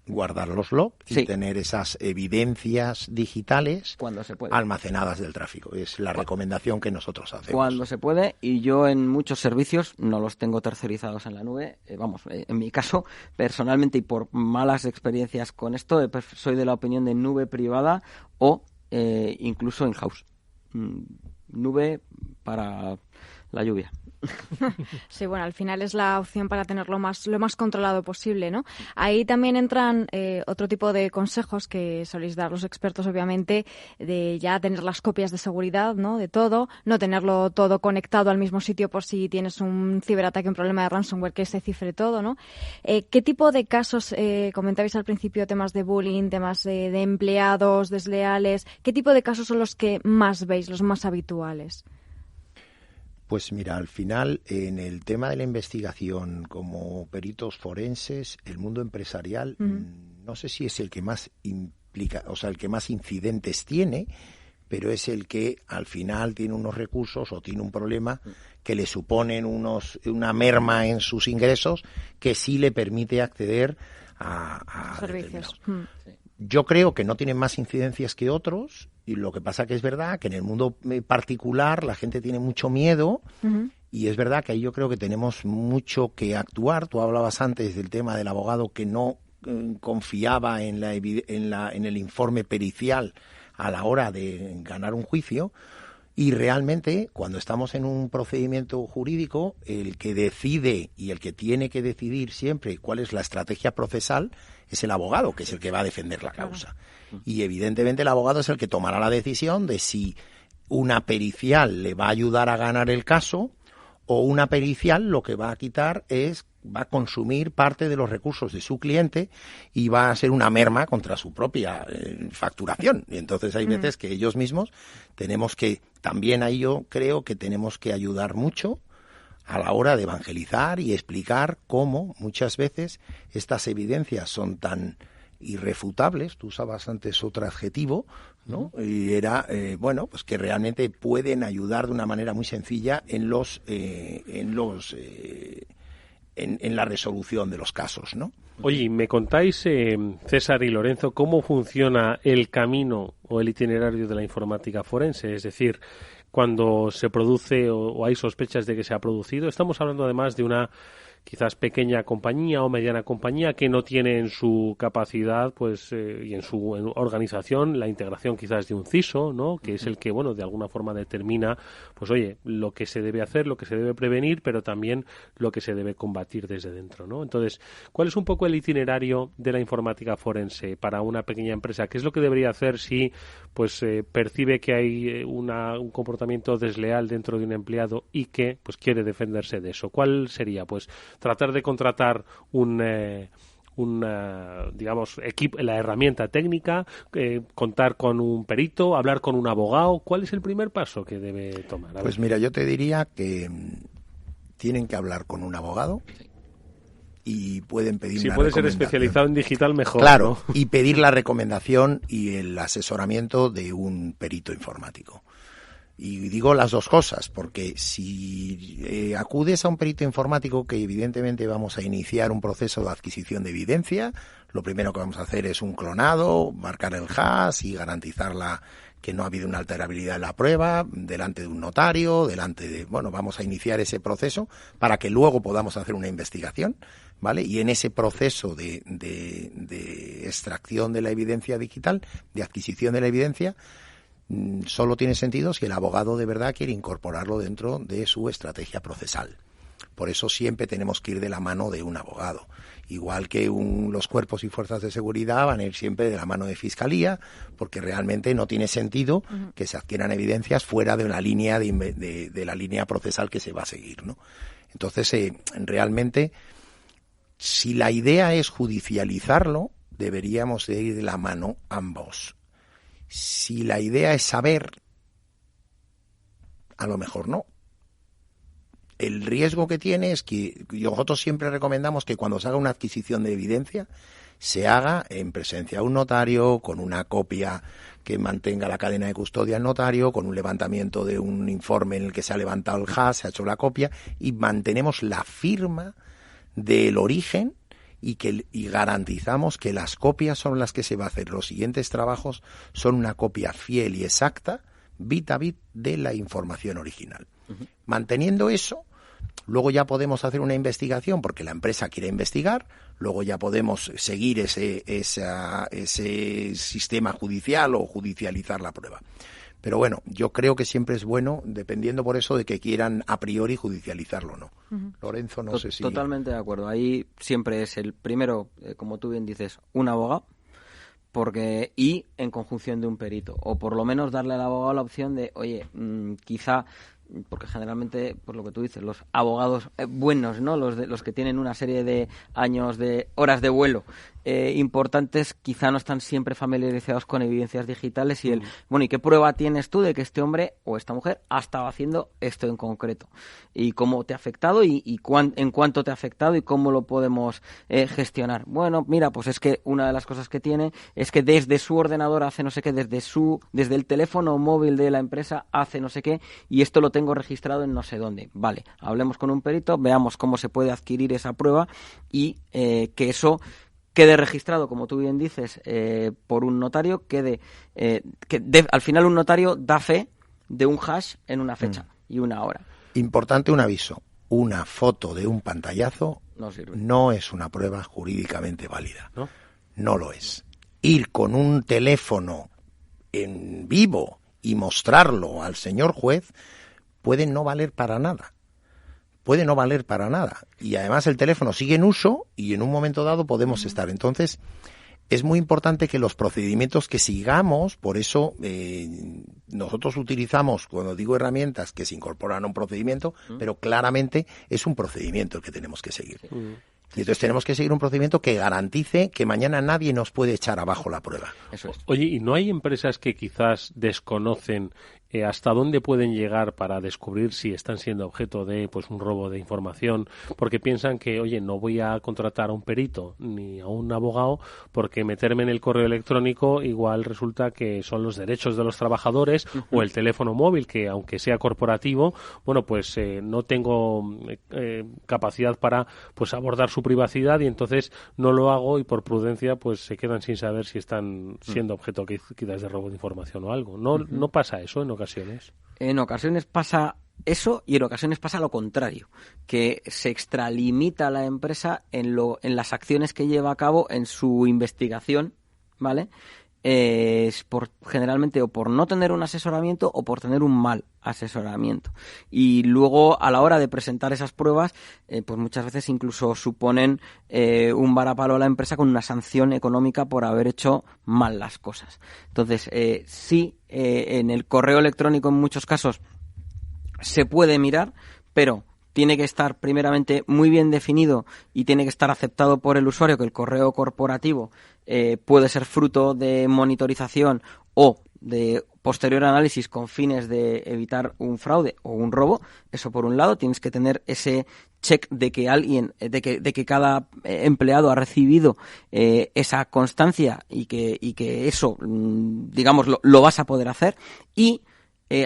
guardar los logs y tener esas evidencias digitales cuando se puede, almacenadas del tráfico. Es la recomendación que nosotros hacemos. Cuando se puede, y yo en muchos servicios no los tengo tercerizados en la nube. En mi caso, personalmente, y por malas experiencias con esto, soy de la opinión de nube privada o incluso in-house. Nube para la lluvia. Sí, bueno, al final es la opción para tenerlo lo más controlado posible, ¿no? Ahí también entran otro tipo de consejos que soléis dar los expertos, obviamente, de ya tener las copias de seguridad, ¿no? De todo, no tenerlo todo conectado al mismo sitio por si tienes un ciberataque, un problema de ransomware que se cifre todo, ¿no? ¿Qué tipo de casos, comentabais al principio, temas de bullying, temas de empleados desleales, qué tipo de casos son los que más veis, los más habituales? Pues mira, al final, en el tema de la investigación como peritos forenses, el mundo empresarial, no sé si es el que más implica, o sea, el que más incidentes tiene, pero es el que al final tiene unos recursos o tiene un problema que le suponen una merma en sus ingresos que sí le permite acceder a servicios. Yo creo que no tienen más incidencias que otros, y lo que pasa que es verdad que en el mundo particular la gente tiene mucho miedo, y es verdad que ahí yo creo que tenemos mucho que actuar. Tú hablabas antes del tema del abogado que no confiaba en el informe pericial a la hora de ganar un juicio, y realmente cuando estamos en un procedimiento jurídico, el que decide y el que tiene que decidir siempre cuál es la estrategia procesal es el abogado, que es el que va a defender la causa. Y evidentemente el abogado es el que tomará la decisión de si una pericial le va a ayudar a ganar el caso, o una pericial lo que va a quitar va a consumir parte de los recursos de su cliente y va a ser una merma contra su propia facturación. Y entonces hay veces que ellos mismos tenemos que, también ahí yo creo que tenemos que ayudar mucho a la hora de evangelizar y explicar cómo muchas veces estas evidencias son tan irrefutables. Tú usabas antes otro adjetivo, ¿no? Y era, pues que realmente pueden ayudar de una manera muy sencilla en la resolución de los casos, ¿no? Oye, ¿me contáis, César y Lorenzo, cómo funciona el camino o el itinerario de la informática forense? Es decir, cuando se produce o hay sospechas de que se ha producido, estamos hablando además de una quizás pequeña compañía o mediana compañía que no tiene en su capacidad y en su organización la integración quizás de un CISO, ¿no? Que es el que, bueno, de alguna forma determina, pues oye, lo que se debe hacer, lo que se debe prevenir, pero también lo que se debe combatir desde dentro, ¿no? Entonces, ¿cuál es un poco el itinerario de la informática forense para una pequeña empresa? ¿Qué es lo que debería hacer si percibe que hay un comportamiento desleal dentro de un empleado y que pues quiere defenderse de eso? ¿Cuál sería? Pues tratar de contratar la herramienta técnica, contar con un perito, hablar con un abogado. ¿Cuál es el primer paso que debe tomar? Pues mira, yo te diría que tienen que hablar con un abogado y pueden pedir si una puede ser recomendación. Especializado en digital, mejor. Claro, ¿no? Y pedir la recomendación y el asesoramiento de un perito informático. Y digo las dos cosas, porque si acudes a un perito informático, que evidentemente vamos a iniciar un proceso de adquisición de evidencia, lo primero que vamos a hacer es un clonado, marcar el hash y garantizar que no ha habido una alterabilidad en la prueba, delante de un notario, vamos a iniciar ese proceso para que luego podamos hacer una investigación, ¿vale? Y en ese proceso de extracción de la evidencia digital, de adquisición de la evidencia, solo tiene sentido si el abogado de verdad quiere incorporarlo dentro de su estrategia procesal. Por eso siempre tenemos que ir de la mano de un abogado. Igual que los cuerpos y fuerzas de seguridad van a ir siempre de la mano de fiscalía, porque realmente no tiene sentido que se adquieran evidencias fuera de la línea de la línea procesal que se va a seguir, ¿no? Entonces, realmente, si la idea es judicializarlo, deberíamos de ir de la mano ambos. Si la idea es saber, a lo mejor no. El riesgo que tiene es que nosotros siempre recomendamos que cuando se haga una adquisición de evidencia se haga en presencia de un notario, con una copia que mantenga la cadena de custodia del notario, con un levantamiento de un informe en el que se ha levantado el hash, se ha hecho la copia y mantenemos la firma del origen y garantizamos que las copias son las que se va a hacer. Los siguientes trabajos son una copia fiel y exacta, bit a bit, de la información original. Uh-huh. Manteniendo eso, luego ya podemos hacer una investigación porque la empresa quiere investigar, luego ya podemos seguir ese sistema judicial o judicializar la prueba. Pero bueno, yo creo que siempre es bueno, dependiendo por eso de que quieran a priori judicializarlo o no. Uh-huh. Lorenzo, no sé si... Totalmente de acuerdo. Ahí siempre es el primero, como tú bien dices, un abogado, y en conjunción de un perito. O por lo menos darle al abogado la opción de, oye, quizá... Porque generalmente, por lo que tú dices, los abogados buenos, ¿no? Los que tienen una serie de años, de horas de vuelo importantes, quizá no están siempre familiarizados con evidencias digitales y ¿y qué prueba tienes tú de que este hombre o esta mujer ha estado haciendo esto en concreto? ¿Y cómo te ha afectado en cuánto te ha afectado y cómo lo podemos gestionar? Bueno, mira, pues es que una de las cosas que tiene es que desde su ordenador hace no sé qué, desde el teléfono móvil de la empresa hace no sé qué, y esto lo tengo registrado en no sé dónde. Vale, hablemos con un perito, veamos cómo se puede adquirir esa prueba y que eso quede registrado, como tú bien dices, por un notario, al final un notario da fe de un hash en una fecha y una hora. Importante un aviso, una foto de un pantallazo no es una prueba jurídicamente válida. No lo es. Ir con un teléfono en vivo y mostrarlo al señor juez puede no valer para nada. Y además el teléfono sigue en uso y en un momento dado podemos estar. Entonces, es muy importante que los procedimientos que sigamos, por eso nosotros utilizamos, cuando digo herramientas, que se incorporan a un procedimiento, pero claramente es un procedimiento el que tenemos que seguir. Y entonces tenemos que seguir un procedimiento que garantice que mañana nadie nos puede echar abajo la prueba. Eso es. Oye, ¿y no hay empresas que quizás desconocen hasta dónde pueden llegar para descubrir si están siendo objeto de un robo de información? Porque piensan que, oye, no voy a contratar a un perito ni a un abogado porque meterme en el correo electrónico igual resulta que son los derechos de los trabajadores o el teléfono móvil, que aunque sea corporativo, no tengo capacidad para abordar su privacidad y entonces no lo hago y por prudencia se quedan sin saber si están siendo objeto quizás de robo de información o algo. ¿No pasa eso en ocasiones? En ocasiones pasa eso, y en ocasiones pasa lo contrario, que se extralimita la empresa en las acciones que lleva a cabo en su investigación, ¿vale? Generalmente o por no tener un asesoramiento o por tener un mal asesoramiento. Y luego, a la hora de presentar esas pruebas, pues muchas veces incluso suponen un varapalo a la empresa con una sanción económica por haber hecho mal las cosas. Entonces, sí, en el correo electrónico en muchos casos se puede mirar, pero tiene que estar primeramente muy bien definido y tiene que estar aceptado por el usuario, que el correo corporativo puede ser fruto de monitorización o de posterior análisis con fines de evitar un fraude o un robo. Eso por un lado, tienes que tener ese check de que de que cada empleado ha recibido esa constancia y que eso, digamos, lo vas a poder hacer. Y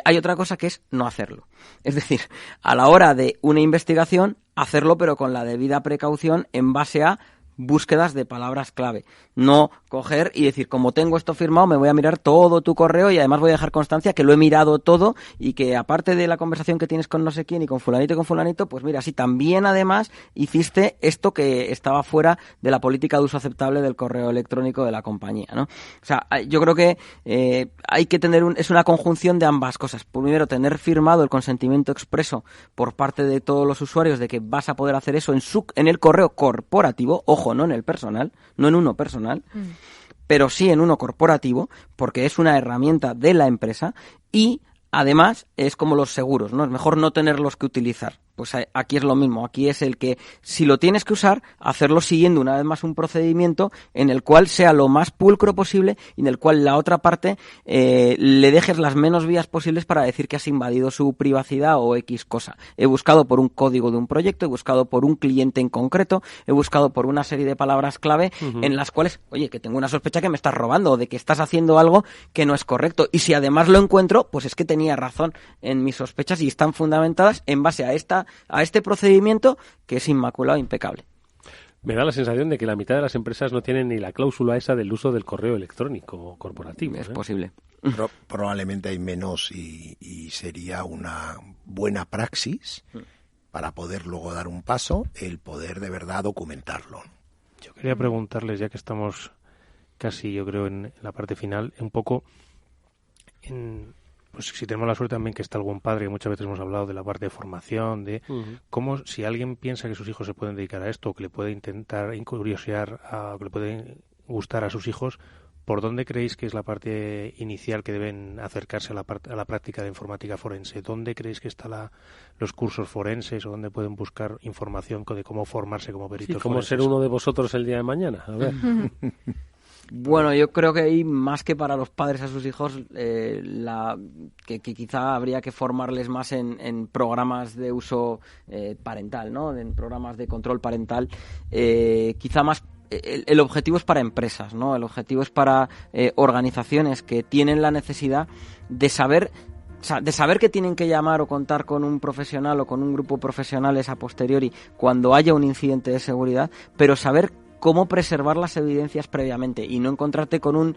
hay otra cosa que es no hacerlo. Es decir, a la hora de una investigación, hacerlo pero con la debida precaución en base a búsquedas de palabras clave. No coger y decir, como tengo esto firmado, me voy a mirar todo tu correo y además voy a dejar constancia que lo he mirado todo y que aparte de la conversación que tienes con no sé quién y con fulanito, pues mira, sí, también además hiciste esto que estaba fuera de la política de uso aceptable del correo electrónico de la compañía, ¿no? O sea, yo creo que hay que tener es una conjunción de ambas cosas. Primero, tener firmado el consentimiento expreso por parte de todos los usuarios de que vas a poder hacer eso en el correo corporativo, ojo, no en el personal, no en uno personal, pero sí en uno corporativo, porque es una herramienta de la empresa y además es como los seguros, ¿no? Es mejor no tenerlos que utilizar. Pues aquí es lo mismo, aquí es el que si lo tienes que usar, hacerlo siguiendo una vez más un procedimiento en el cual sea lo más pulcro posible y en el cual la otra parte le dejes las menos vías posibles para decir que has invadido su privacidad o X cosa. He buscado por un código de un proyecto, he buscado por un cliente en concreto, he buscado por una serie de palabras clave en las cuales, oye, que tengo una sospecha que me estás robando o de que estás haciendo algo que no es correcto. Y si además lo encuentro, pues es que tenía razón en mis sospechas y están fundamentadas en base a este procedimiento que es inmaculado e impecable. Me da la sensación de que la mitad de las empresas no tienen ni la cláusula esa del uso del correo electrónico corporativo. Es posible. Probablemente hay menos y sería una buena praxis para poder luego dar un paso, el poder de verdad documentarlo. Yo quería preguntarles, ya que estamos casi, yo creo, en la parte final, un poco pues si tenemos la suerte también que está algún padre, que muchas veces hemos hablado de la parte de formación, de cómo si alguien piensa que sus hijos se pueden dedicar a esto, o que le puede intentar incuriosear, o que le puede gustar a sus hijos, ¿por dónde creéis que es la parte inicial que deben acercarse a la práctica de informática forense? ¿Dónde creéis que están los cursos forenses o dónde pueden buscar información de cómo formarse como peritos ¿Cómo forenses? ser uno de vosotros el día de mañana? A ver. Bueno, yo creo que hay más que para los padres a sus hijos, que quizá habría que formarles más en programas de uso parental, ¿no? En programas de control parental. Quizá más el objetivo es para empresas, ¿no? El objetivo es para organizaciones que tienen la necesidad de saber que tienen que llamar o contar con un profesional o con un grupo de profesionales a posteriori cuando haya un incidente de seguridad, pero saber cómo preservar las evidencias previamente y no encontrarte con un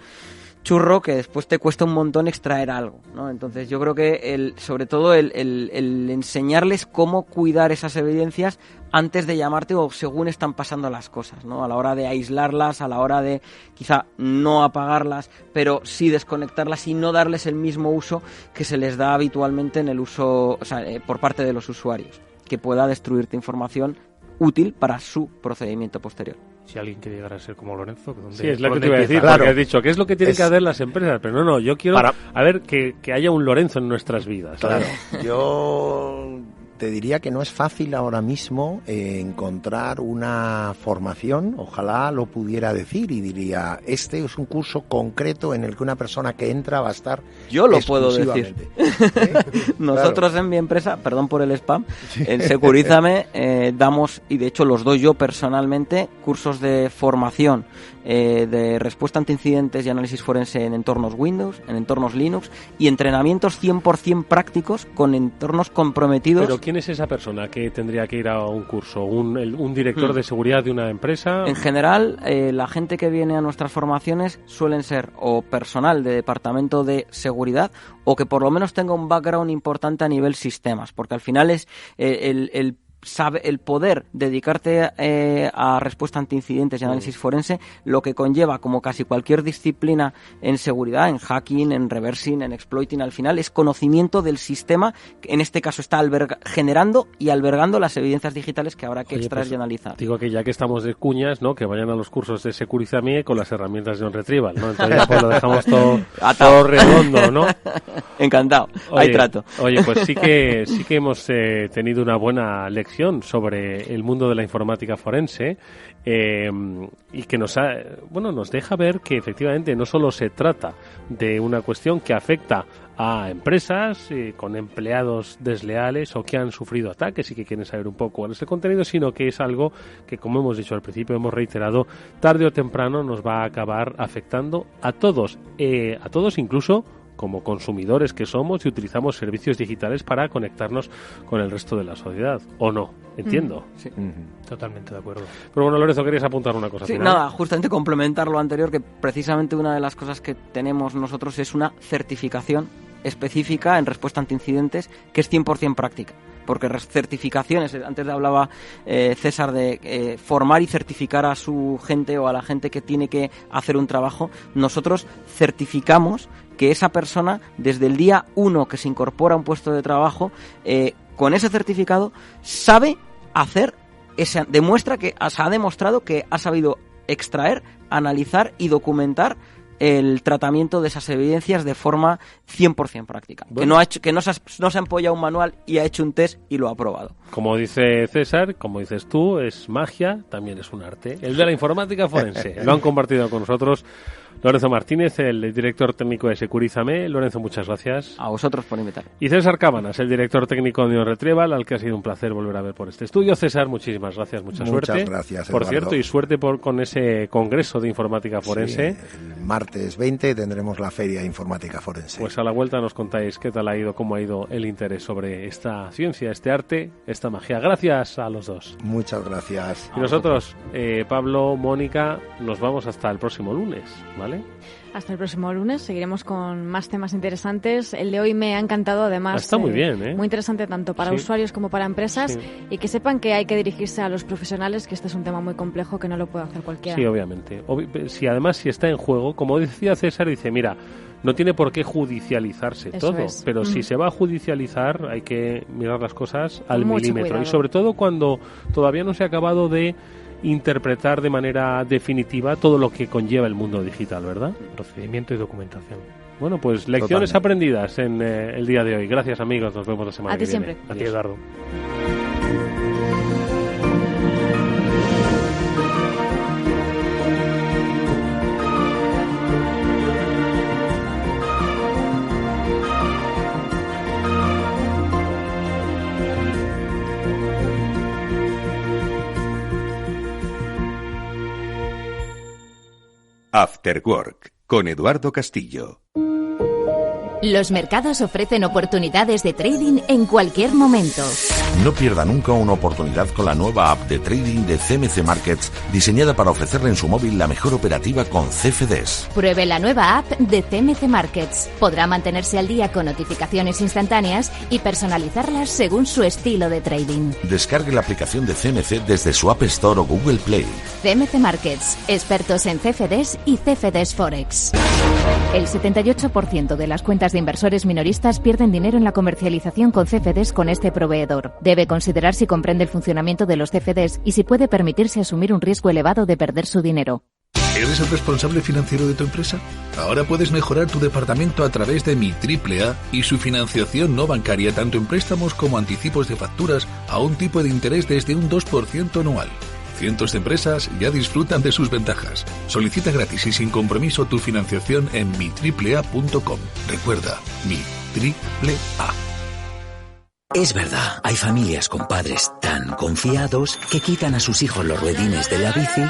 churro que después te cuesta un montón extraer algo, ¿no? Entonces yo creo que sobre todo el enseñarles cómo cuidar esas evidencias antes de llamarte o según están pasando las cosas, ¿no? A la hora de aislarlas, a la hora de quizá no apagarlas, pero sí desconectarlas y no darles el mismo uso que se les da habitualmente en el uso, por parte de los usuarios, que pueda destruirte información útil para su procedimiento posterior. Si alguien quiere llegar a ser como Lorenzo, sí, es lo que te iba a decir, porque has dicho, ¿qué es lo que tienen que hacer las empresas? Pero no, yo quiero a ver que haya un Lorenzo en nuestras vidas. Claro, yo te diría que no es fácil ahora mismo encontrar una formación, ojalá lo pudiera decir y diría, este es un curso concreto en el que una persona que entra va a estar yo lo puedo decir. Nosotros en mi empresa, perdón por el spam, en Securízame damos, y de hecho los doy yo personalmente, cursos de formación de respuesta ante incidentes y análisis forense en entornos Windows, en entornos Linux y entrenamientos 100% prácticos con entornos comprometidos ¿quién es esa persona que tendría que ir a un curso? ¿Un director de seguridad de una empresa? En general, la gente que viene a nuestras formaciones suelen ser o personal de departamento de seguridad o que por lo menos tenga un background importante a nivel sistemas, porque al final es el poder dedicarte a respuesta ante incidentes y análisis forense, lo que conlleva, como casi cualquier disciplina en seguridad, en hacking, en reversing, en exploiting, al final es conocimiento del sistema, que en este caso está generando y albergando las evidencias digitales que habrá que extraer y analizar. Digo que ya que estamos de cuñas, ¿no? Que vayan a los cursos de Securizame con las herramientas de OnRetrieval, ¿no? Entonces ya pues lo dejamos todo redondo, ¿no? Encantado, hay trato. Oye, pues sí que hemos tenido una buena lección sobre el mundo de la informática forense y que nos deja ver que efectivamente no solo se trata de una cuestión que afecta a empresas con empleados desleales o que han sufrido ataques y que quieren saber un poco cuál es el contenido, sino que es algo que, como hemos dicho al principio, hemos reiterado, tarde o temprano nos va a acabar afectando a todos incluso como consumidores que somos y utilizamos servicios digitales para conectarnos con el resto de la sociedad, ¿o no? Entiendo. Sí. Totalmente de acuerdo. Pero bueno, Lorenzo, querías apuntar una cosa. Sí, final. nada, justamente complementar lo anterior, que precisamente una de las cosas que tenemos nosotros es una certificación específica en respuesta ante incidentes que es 100% práctica. Porque certificaciones, antes hablaba César de formar y certificar a su gente o a la gente que tiene que hacer un trabajo. Nosotros certificamos que esa persona, desde el día 1 que se incorpora a un puesto de trabajo, con ese certificado sabe hacer, demuestra que se ha demostrado que ha sabido extraer, analizar y documentar el tratamiento de esas evidencias de forma 100% práctica. Bueno. Que no se ha empollado un manual y ha hecho un test y lo ha aprobado. Como dice César, como dices tú, es magia, también es un arte. El de la informática forense. Lo han compartido con nosotros Lorenzo Martínez, el director técnico de Securizame. Lorenzo, muchas gracias. A vosotros por invitar. Y César Cábanas, el director técnico de OnRetrieval, al que ha sido un placer volver a ver por este estudio. César, muchísimas gracias, mucha suerte. Muchas gracias, Por Eduardo. cierto, y suerte con ese congreso de informática forense. Sí, el martes 20 tendremos la Feria Informática Forense. Pues a la vuelta nos contáis qué tal ha ido, cómo ha ido el interés sobre esta ciencia, este arte, esta magia. Gracias a los dos. Muchas gracias. Y nosotros, Pablo, Mónica, nos vamos hasta el próximo lunes, ¿vale? Hasta el próximo lunes seguiremos con más temas interesantes. El de hoy me ha encantado, además. Está muy bien, ¿eh? Muy interesante tanto para usuarios como para empresas, y que sepan que hay que dirigirse a los profesionales, que este es un tema muy complejo que no lo puede hacer cualquiera. Sí, obviamente. Si está en juego, como decía César, dice, mira, no tiene por qué judicializarse Eso todo, es. pero si se va a judicializar hay que mirar las cosas al Mucho milímetro. cuidado. Y sobre todo cuando todavía no se ha acabado de interpretar de manera definitiva todo lo que conlleva el mundo digital, ¿verdad? Procedimiento y documentación. Bueno, pues lecciones Totalmente. aprendidas en el día de hoy. Gracias, amigos. Nos vemos la semana A que ti viene. siempre. A ti, Eduardo. After Work, con Eduardo Castillo. Los mercados ofrecen oportunidades de trading en cualquier momento. No pierda nunca una oportunidad con la nueva app de trading de CMC Markets, diseñada para ofrecerle en su móvil la mejor operativa con CFDs. Pruebe la nueva app de CMC Markets. Podrá mantenerse al día con notificaciones instantáneas y personalizarlas según su estilo de trading. Descargue la aplicación de CMC desde su App Store o Google Play. CMC Markets, expertos en CFDs y CFDs Forex. El 78% de las cuentas de inversores minoristas pierden dinero en la comercialización con CFDs con este proveedor. Debe considerar si comprende el funcionamiento de los CFDs y si puede permitirse asumir un riesgo elevado de perder su dinero. ¿Eres el responsable financiero de tu empresa? Ahora puedes mejorar tu departamento a través de Mi AAA y su financiación no bancaria, tanto en préstamos como anticipos de facturas a un tipo de interés desde un 2% anual. Cientos de empresas ya disfrutan de sus ventajas. Solicita gratis y sin compromiso tu financiación en mitriplea.com. Recuerda, Mi AAA. Es verdad, hay familias con padres tan confiados que quitan a sus hijos los ruedines de la bici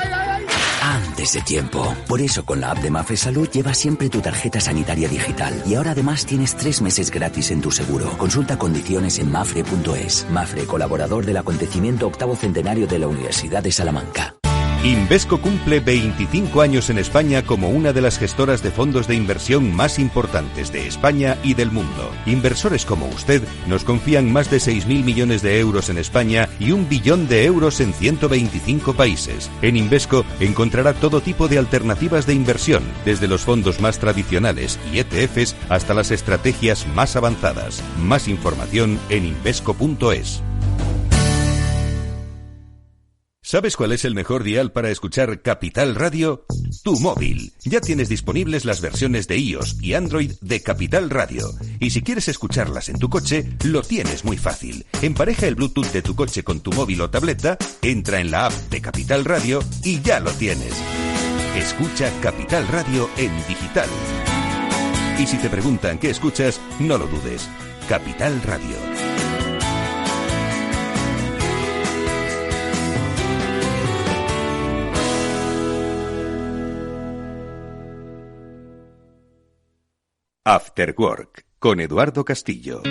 antes de tiempo. Por eso con la app de Mafre Salud llevas siempre tu tarjeta sanitaria digital. Y ahora además tienes 3 meses gratis en tu seguro. Consulta condiciones en mafre.es. Mafre, colaborador del acontecimiento 8º centenario de la Universidad de Salamanca. Invesco cumple 25 años en España como una de las gestoras de fondos de inversión más importantes de España y del mundo. Inversores como usted nos confían más de 6.000 millones de euros en España y 1 billón de euros en 125 países. En Invesco encontrará todo tipo de alternativas de inversión, desde los fondos más tradicionales y ETFs hasta las estrategias más avanzadas. Más información en invesco.es. ¿Sabes cuál es el mejor dial para escuchar Capital Radio? Tu móvil. Ya tienes disponibles las versiones de iOS y Android de Capital Radio. Y si quieres escucharlas en tu coche, lo tienes muy fácil. Empareja el Bluetooth de tu coche con tu móvil o tableta, entra en la app de Capital Radio y ya lo tienes. Escucha Capital Radio en digital. Y si te preguntan qué escuchas, no lo dudes. Capital Radio. After Work, con Eduardo Castillo.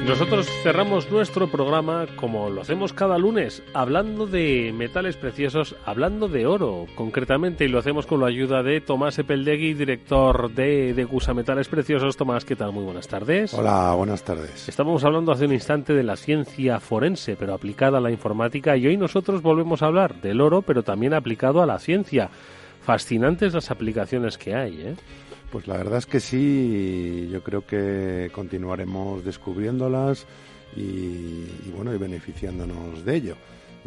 Nosotros cerramos nuestro programa, como lo hacemos cada lunes, hablando de metales preciosos, hablando de oro concretamente, y lo hacemos con la ayuda de Tomás Epeldegui, director de Degusa Metales Preciosos. Tomás, ¿qué tal? Muy buenas tardes. Hola, buenas tardes. Estábamos hablando hace un instante de la ciencia forense, pero aplicada a la informática, y hoy nosotros volvemos a hablar del oro, pero también aplicado a la ciencia. Fascinantes las aplicaciones que hay, ¿eh? Pues la verdad es que sí, yo creo que continuaremos descubriéndolas y beneficiándonos de ello.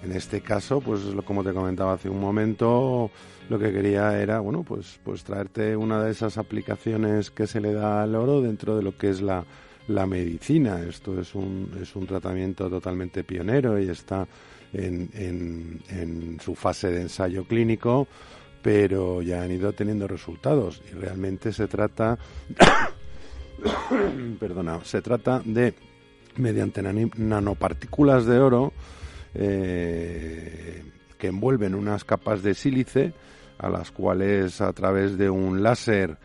En este caso, pues como te comentaba hace un momento, lo que quería era, pues traerte una de esas aplicaciones que se le da al oro dentro de lo que es la medicina. Esto es un tratamiento totalmente pionero y está en su fase de ensayo clínico, pero ya han ido teniendo resultados y realmente se trata de, mediante nanopartículas de oro que envuelven unas capas de sílice, a las cuales a través de un láser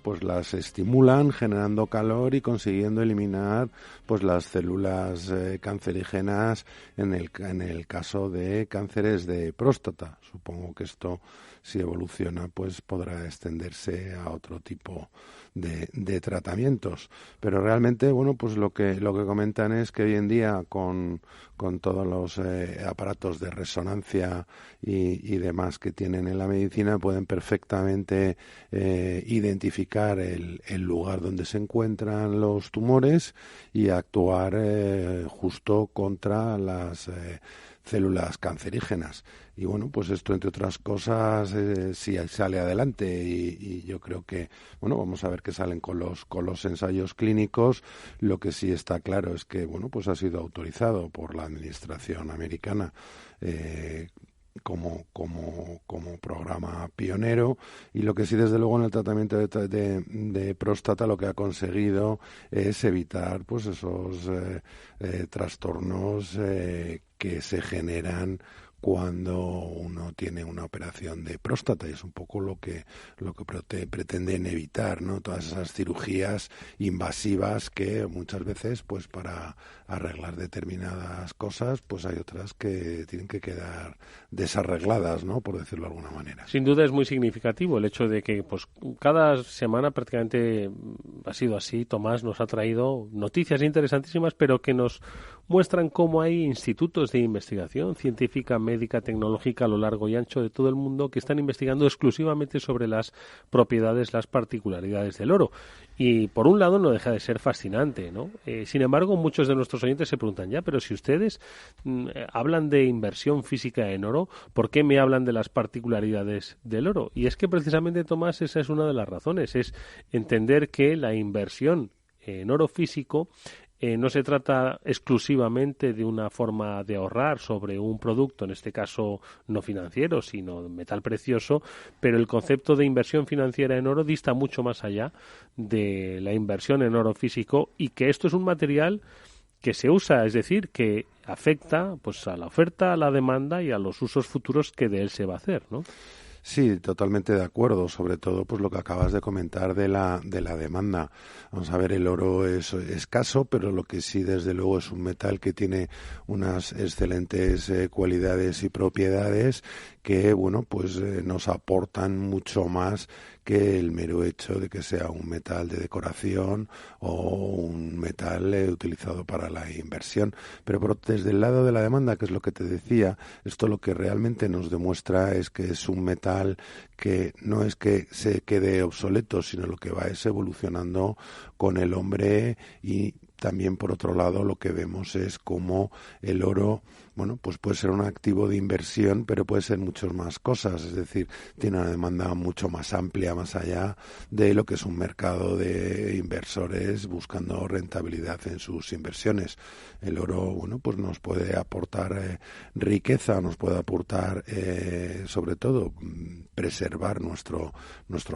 pues las estimulan generando calor y consiguiendo eliminar pues las células cancerígenas en el caso de cánceres de próstata. Supongo que esto, si evoluciona, pues podrá extenderse a otro tipo de tratamientos. Pero realmente, pues lo que comentan es que hoy en día con todos los aparatos de resonancia y demás que tienen en la medicina, pueden perfectamente identificar el lugar donde se encuentran los tumores y actuar justo contra las células cancerígenas. Y pues esto, entre otras cosas, si sale adelante y yo creo que, vamos a ver qué salen con los ensayos clínicos. Lo que sí está claro es que, pues ha sido autorizado por la administración americana como programa pionero, y lo que sí, desde luego, en el tratamiento de próstata lo que ha conseguido es evitar pues esos trastornos que se generan cuando uno tiene una operación de próstata, y es un poco lo que pretenden evitar, ¿no? Todas esas cirugías invasivas que muchas veces, pues para arreglar determinadas cosas, pues hay otras que tienen que quedar desarregladas, ¿no? Por decirlo de alguna manera. Sin duda es muy significativo el hecho de que pues cada semana prácticamente ha sido así. Tomás nos ha traído noticias interesantísimas, pero que nos muestran cómo hay institutos de investigación científica, médica, tecnológica a lo largo y ancho de todo el mundo que están investigando exclusivamente sobre las propiedades, las particularidades del oro. Y por un lado no deja de ser fascinante, ¿no? Sin embargo, muchos de nuestros oyentes se preguntan, pero si ustedes hablan de inversión física en oro, ¿por qué me hablan de las particularidades del oro? Y es que precisamente, Tomás, esa es una de las razones, es entender que la inversión en oro físico no se trata exclusivamente de una forma de ahorrar sobre un producto, en este caso no financiero, sino metal precioso, pero el concepto de inversión financiera en oro dista mucho más allá de la inversión en oro físico, y que esto es un material que se usa, es decir, que afecta pues a la oferta, a la demanda y a los usos futuros que de él se va a hacer, ¿no? Sí, totalmente de acuerdo, sobre todo pues lo que acabas de comentar de la demanda. Vamos a ver, el oro es escaso, pero lo que sí desde luego es un metal que tiene unas excelentes cualidades y propiedades que, bueno, pues nos aportan mucho más que el mero hecho de que sea un metal de decoración o un metal utilizado para la inversión. Pero desde el lado de la demanda, que es lo que te decía, esto lo que realmente nos demuestra es que es un metal que no es que se quede obsoleto, sino lo que va es evolucionando con el hombre. Y también, por otro lado, lo que vemos es cómo el oro, bueno, pues puede ser un activo de inversión, pero puede ser muchas más cosas. Es decir, tiene una demanda mucho más amplia, más allá de lo que es un mercado de inversores buscando rentabilidad en sus inversiones. El oro, bueno, pues nos puede aportar riqueza, nos puede aportar, sobre todo, preservar nuestro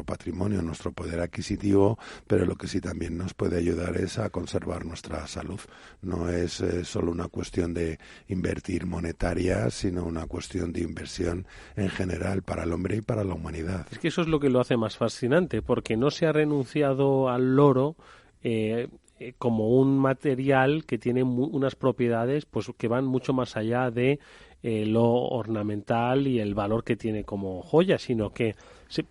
patrimonio, nuestro poder adquisitivo, pero lo que sí también nos puede ayudar es a conservar nuestra salud. No es solo una cuestión de invertir monetaria, sino una cuestión de inversión en general para el hombre y para la humanidad. Es que eso es lo que lo hace más fascinante, porque no se ha renunciado al oro como un material que tiene unas propiedades pues que van mucho más allá de lo ornamental y el valor que tiene como joya, sino que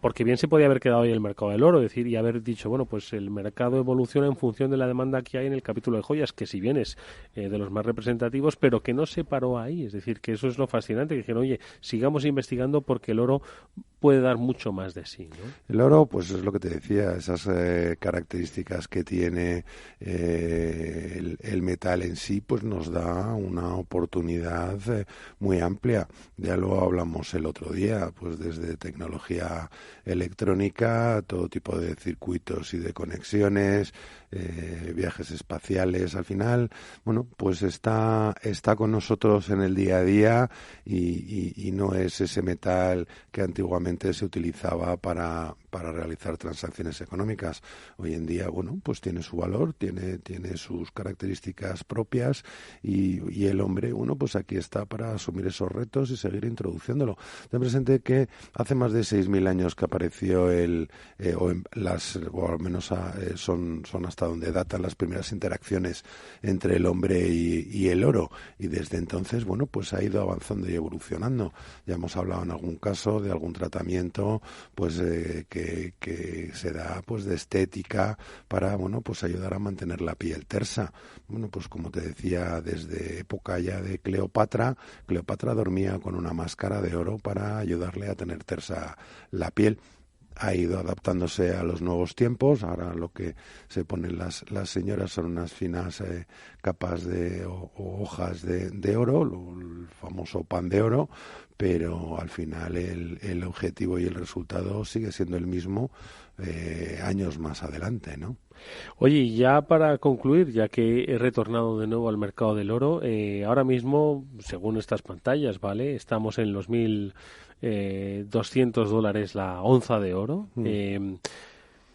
porque bien se podía haber quedado ahí el mercado del oro, decir, y haber dicho, bueno, pues el mercado evoluciona en función de la demanda que hay en el capítulo de joyas, que si bien es de los más representativos, pero que no se paró ahí. Es decir, que eso es lo fascinante, que dijeron, oye, sigamos investigando porque el oro puede dar mucho más de sí, ¿no? El oro, pues es lo que te decía, esas características que tiene el metal en sí, pues nos da una oportunidad muy amplia. Ya lo hablamos el otro día, pues desde tecnología electrónica, todo tipo de circuitos y de conexiones, viajes espaciales. Al final, bueno, pues está con nosotros en el día a día y no es ese metal que antiguamente se utilizaba para realizar transacciones económicas. Hoy en día, bueno, pues tiene su valor, tiene sus características propias y el hombre, bueno, pues aquí está para asumir esos retos y seguir introduciéndolo. Ten presente que hace más de 6.000 años que apareció o al menos son hasta donde datan las primeras interacciones entre el hombre y el oro, y desde entonces, bueno, pues ha ido avanzando y evolucionando. Ya hemos hablado en algún caso de algún tratamiento, pues que se da pues de estética para, bueno, pues ayudar a mantener la piel tersa. Bueno, pues como te decía, desde época ya de Cleopatra dormía con una máscara de oro para ayudarle a tener tersa la piel. Ha ido adaptándose a los nuevos tiempos. Ahora lo que se ponen las señoras son unas finas capas o hojas de oro, el famoso pan de oro, pero al final el objetivo y el resultado sigue siendo el mismo años más adelante, ¿no? Oye, ya para concluir, ya que he retornado de nuevo al mercado del oro, ahora mismo, según estas pantallas, ¿vale? Estamos en los $1.200 la onza de oro.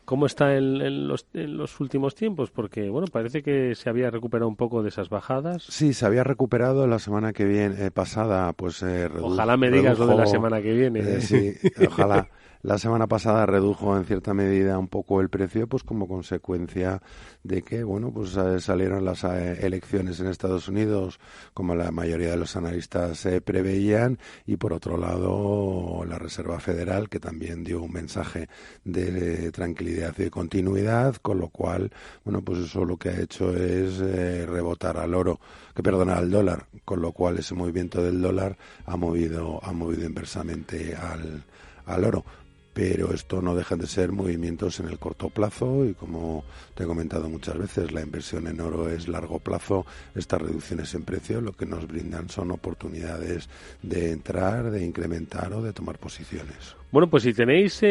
¿Cómo está en los últimos tiempos? Porque, bueno, parece que se había recuperado un poco de esas bajadas. Sí, se había recuperado la semana que viene, pasada, pues ojalá me digas lo de la semana que viene. Sí, ojalá. La semana pasada redujo en cierta medida un poco el precio, pues como consecuencia de que, bueno, pues salieron las elecciones en Estados Unidos, como la mayoría de los analistas preveían, y por otro lado la Reserva Federal, que también dio un mensaje de tranquilidad y de continuidad, con lo cual, bueno, pues eso lo que ha hecho es rebotar al dólar, con lo cual ese movimiento del dólar ha movido inversamente al oro. Pero esto no dejan de ser movimientos en el corto plazo y, como te he comentado muchas veces, la inversión en oro es largo plazo. Estas reducciones en precio lo que nos brindan son oportunidades de entrar, de incrementar o de tomar posiciones. Bueno, pues si tenéis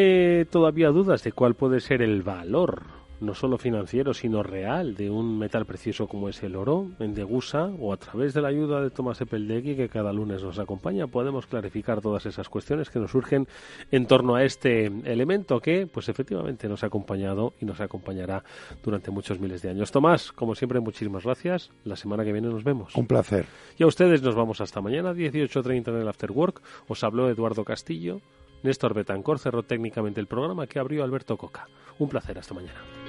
todavía dudas de cuál puede ser el valor no solo financiero, sino real, de un metal precioso como es el oro, en Degusa, o a través de la ayuda de Tomás Epeldegui, que cada lunes nos acompaña, podemos clarificar todas esas cuestiones que nos surgen en torno a este elemento que, pues efectivamente, nos ha acompañado y nos acompañará durante muchos miles de años. Tomás, como siempre, muchísimas gracias. La semana que viene nos vemos. Un placer. Y a ustedes nos vamos hasta mañana, 18:30 en el After Work. Os habló Eduardo Castillo. Néstor Betancor cerró técnicamente el programa que abrió Alberto Coca. Un placer, hasta mañana.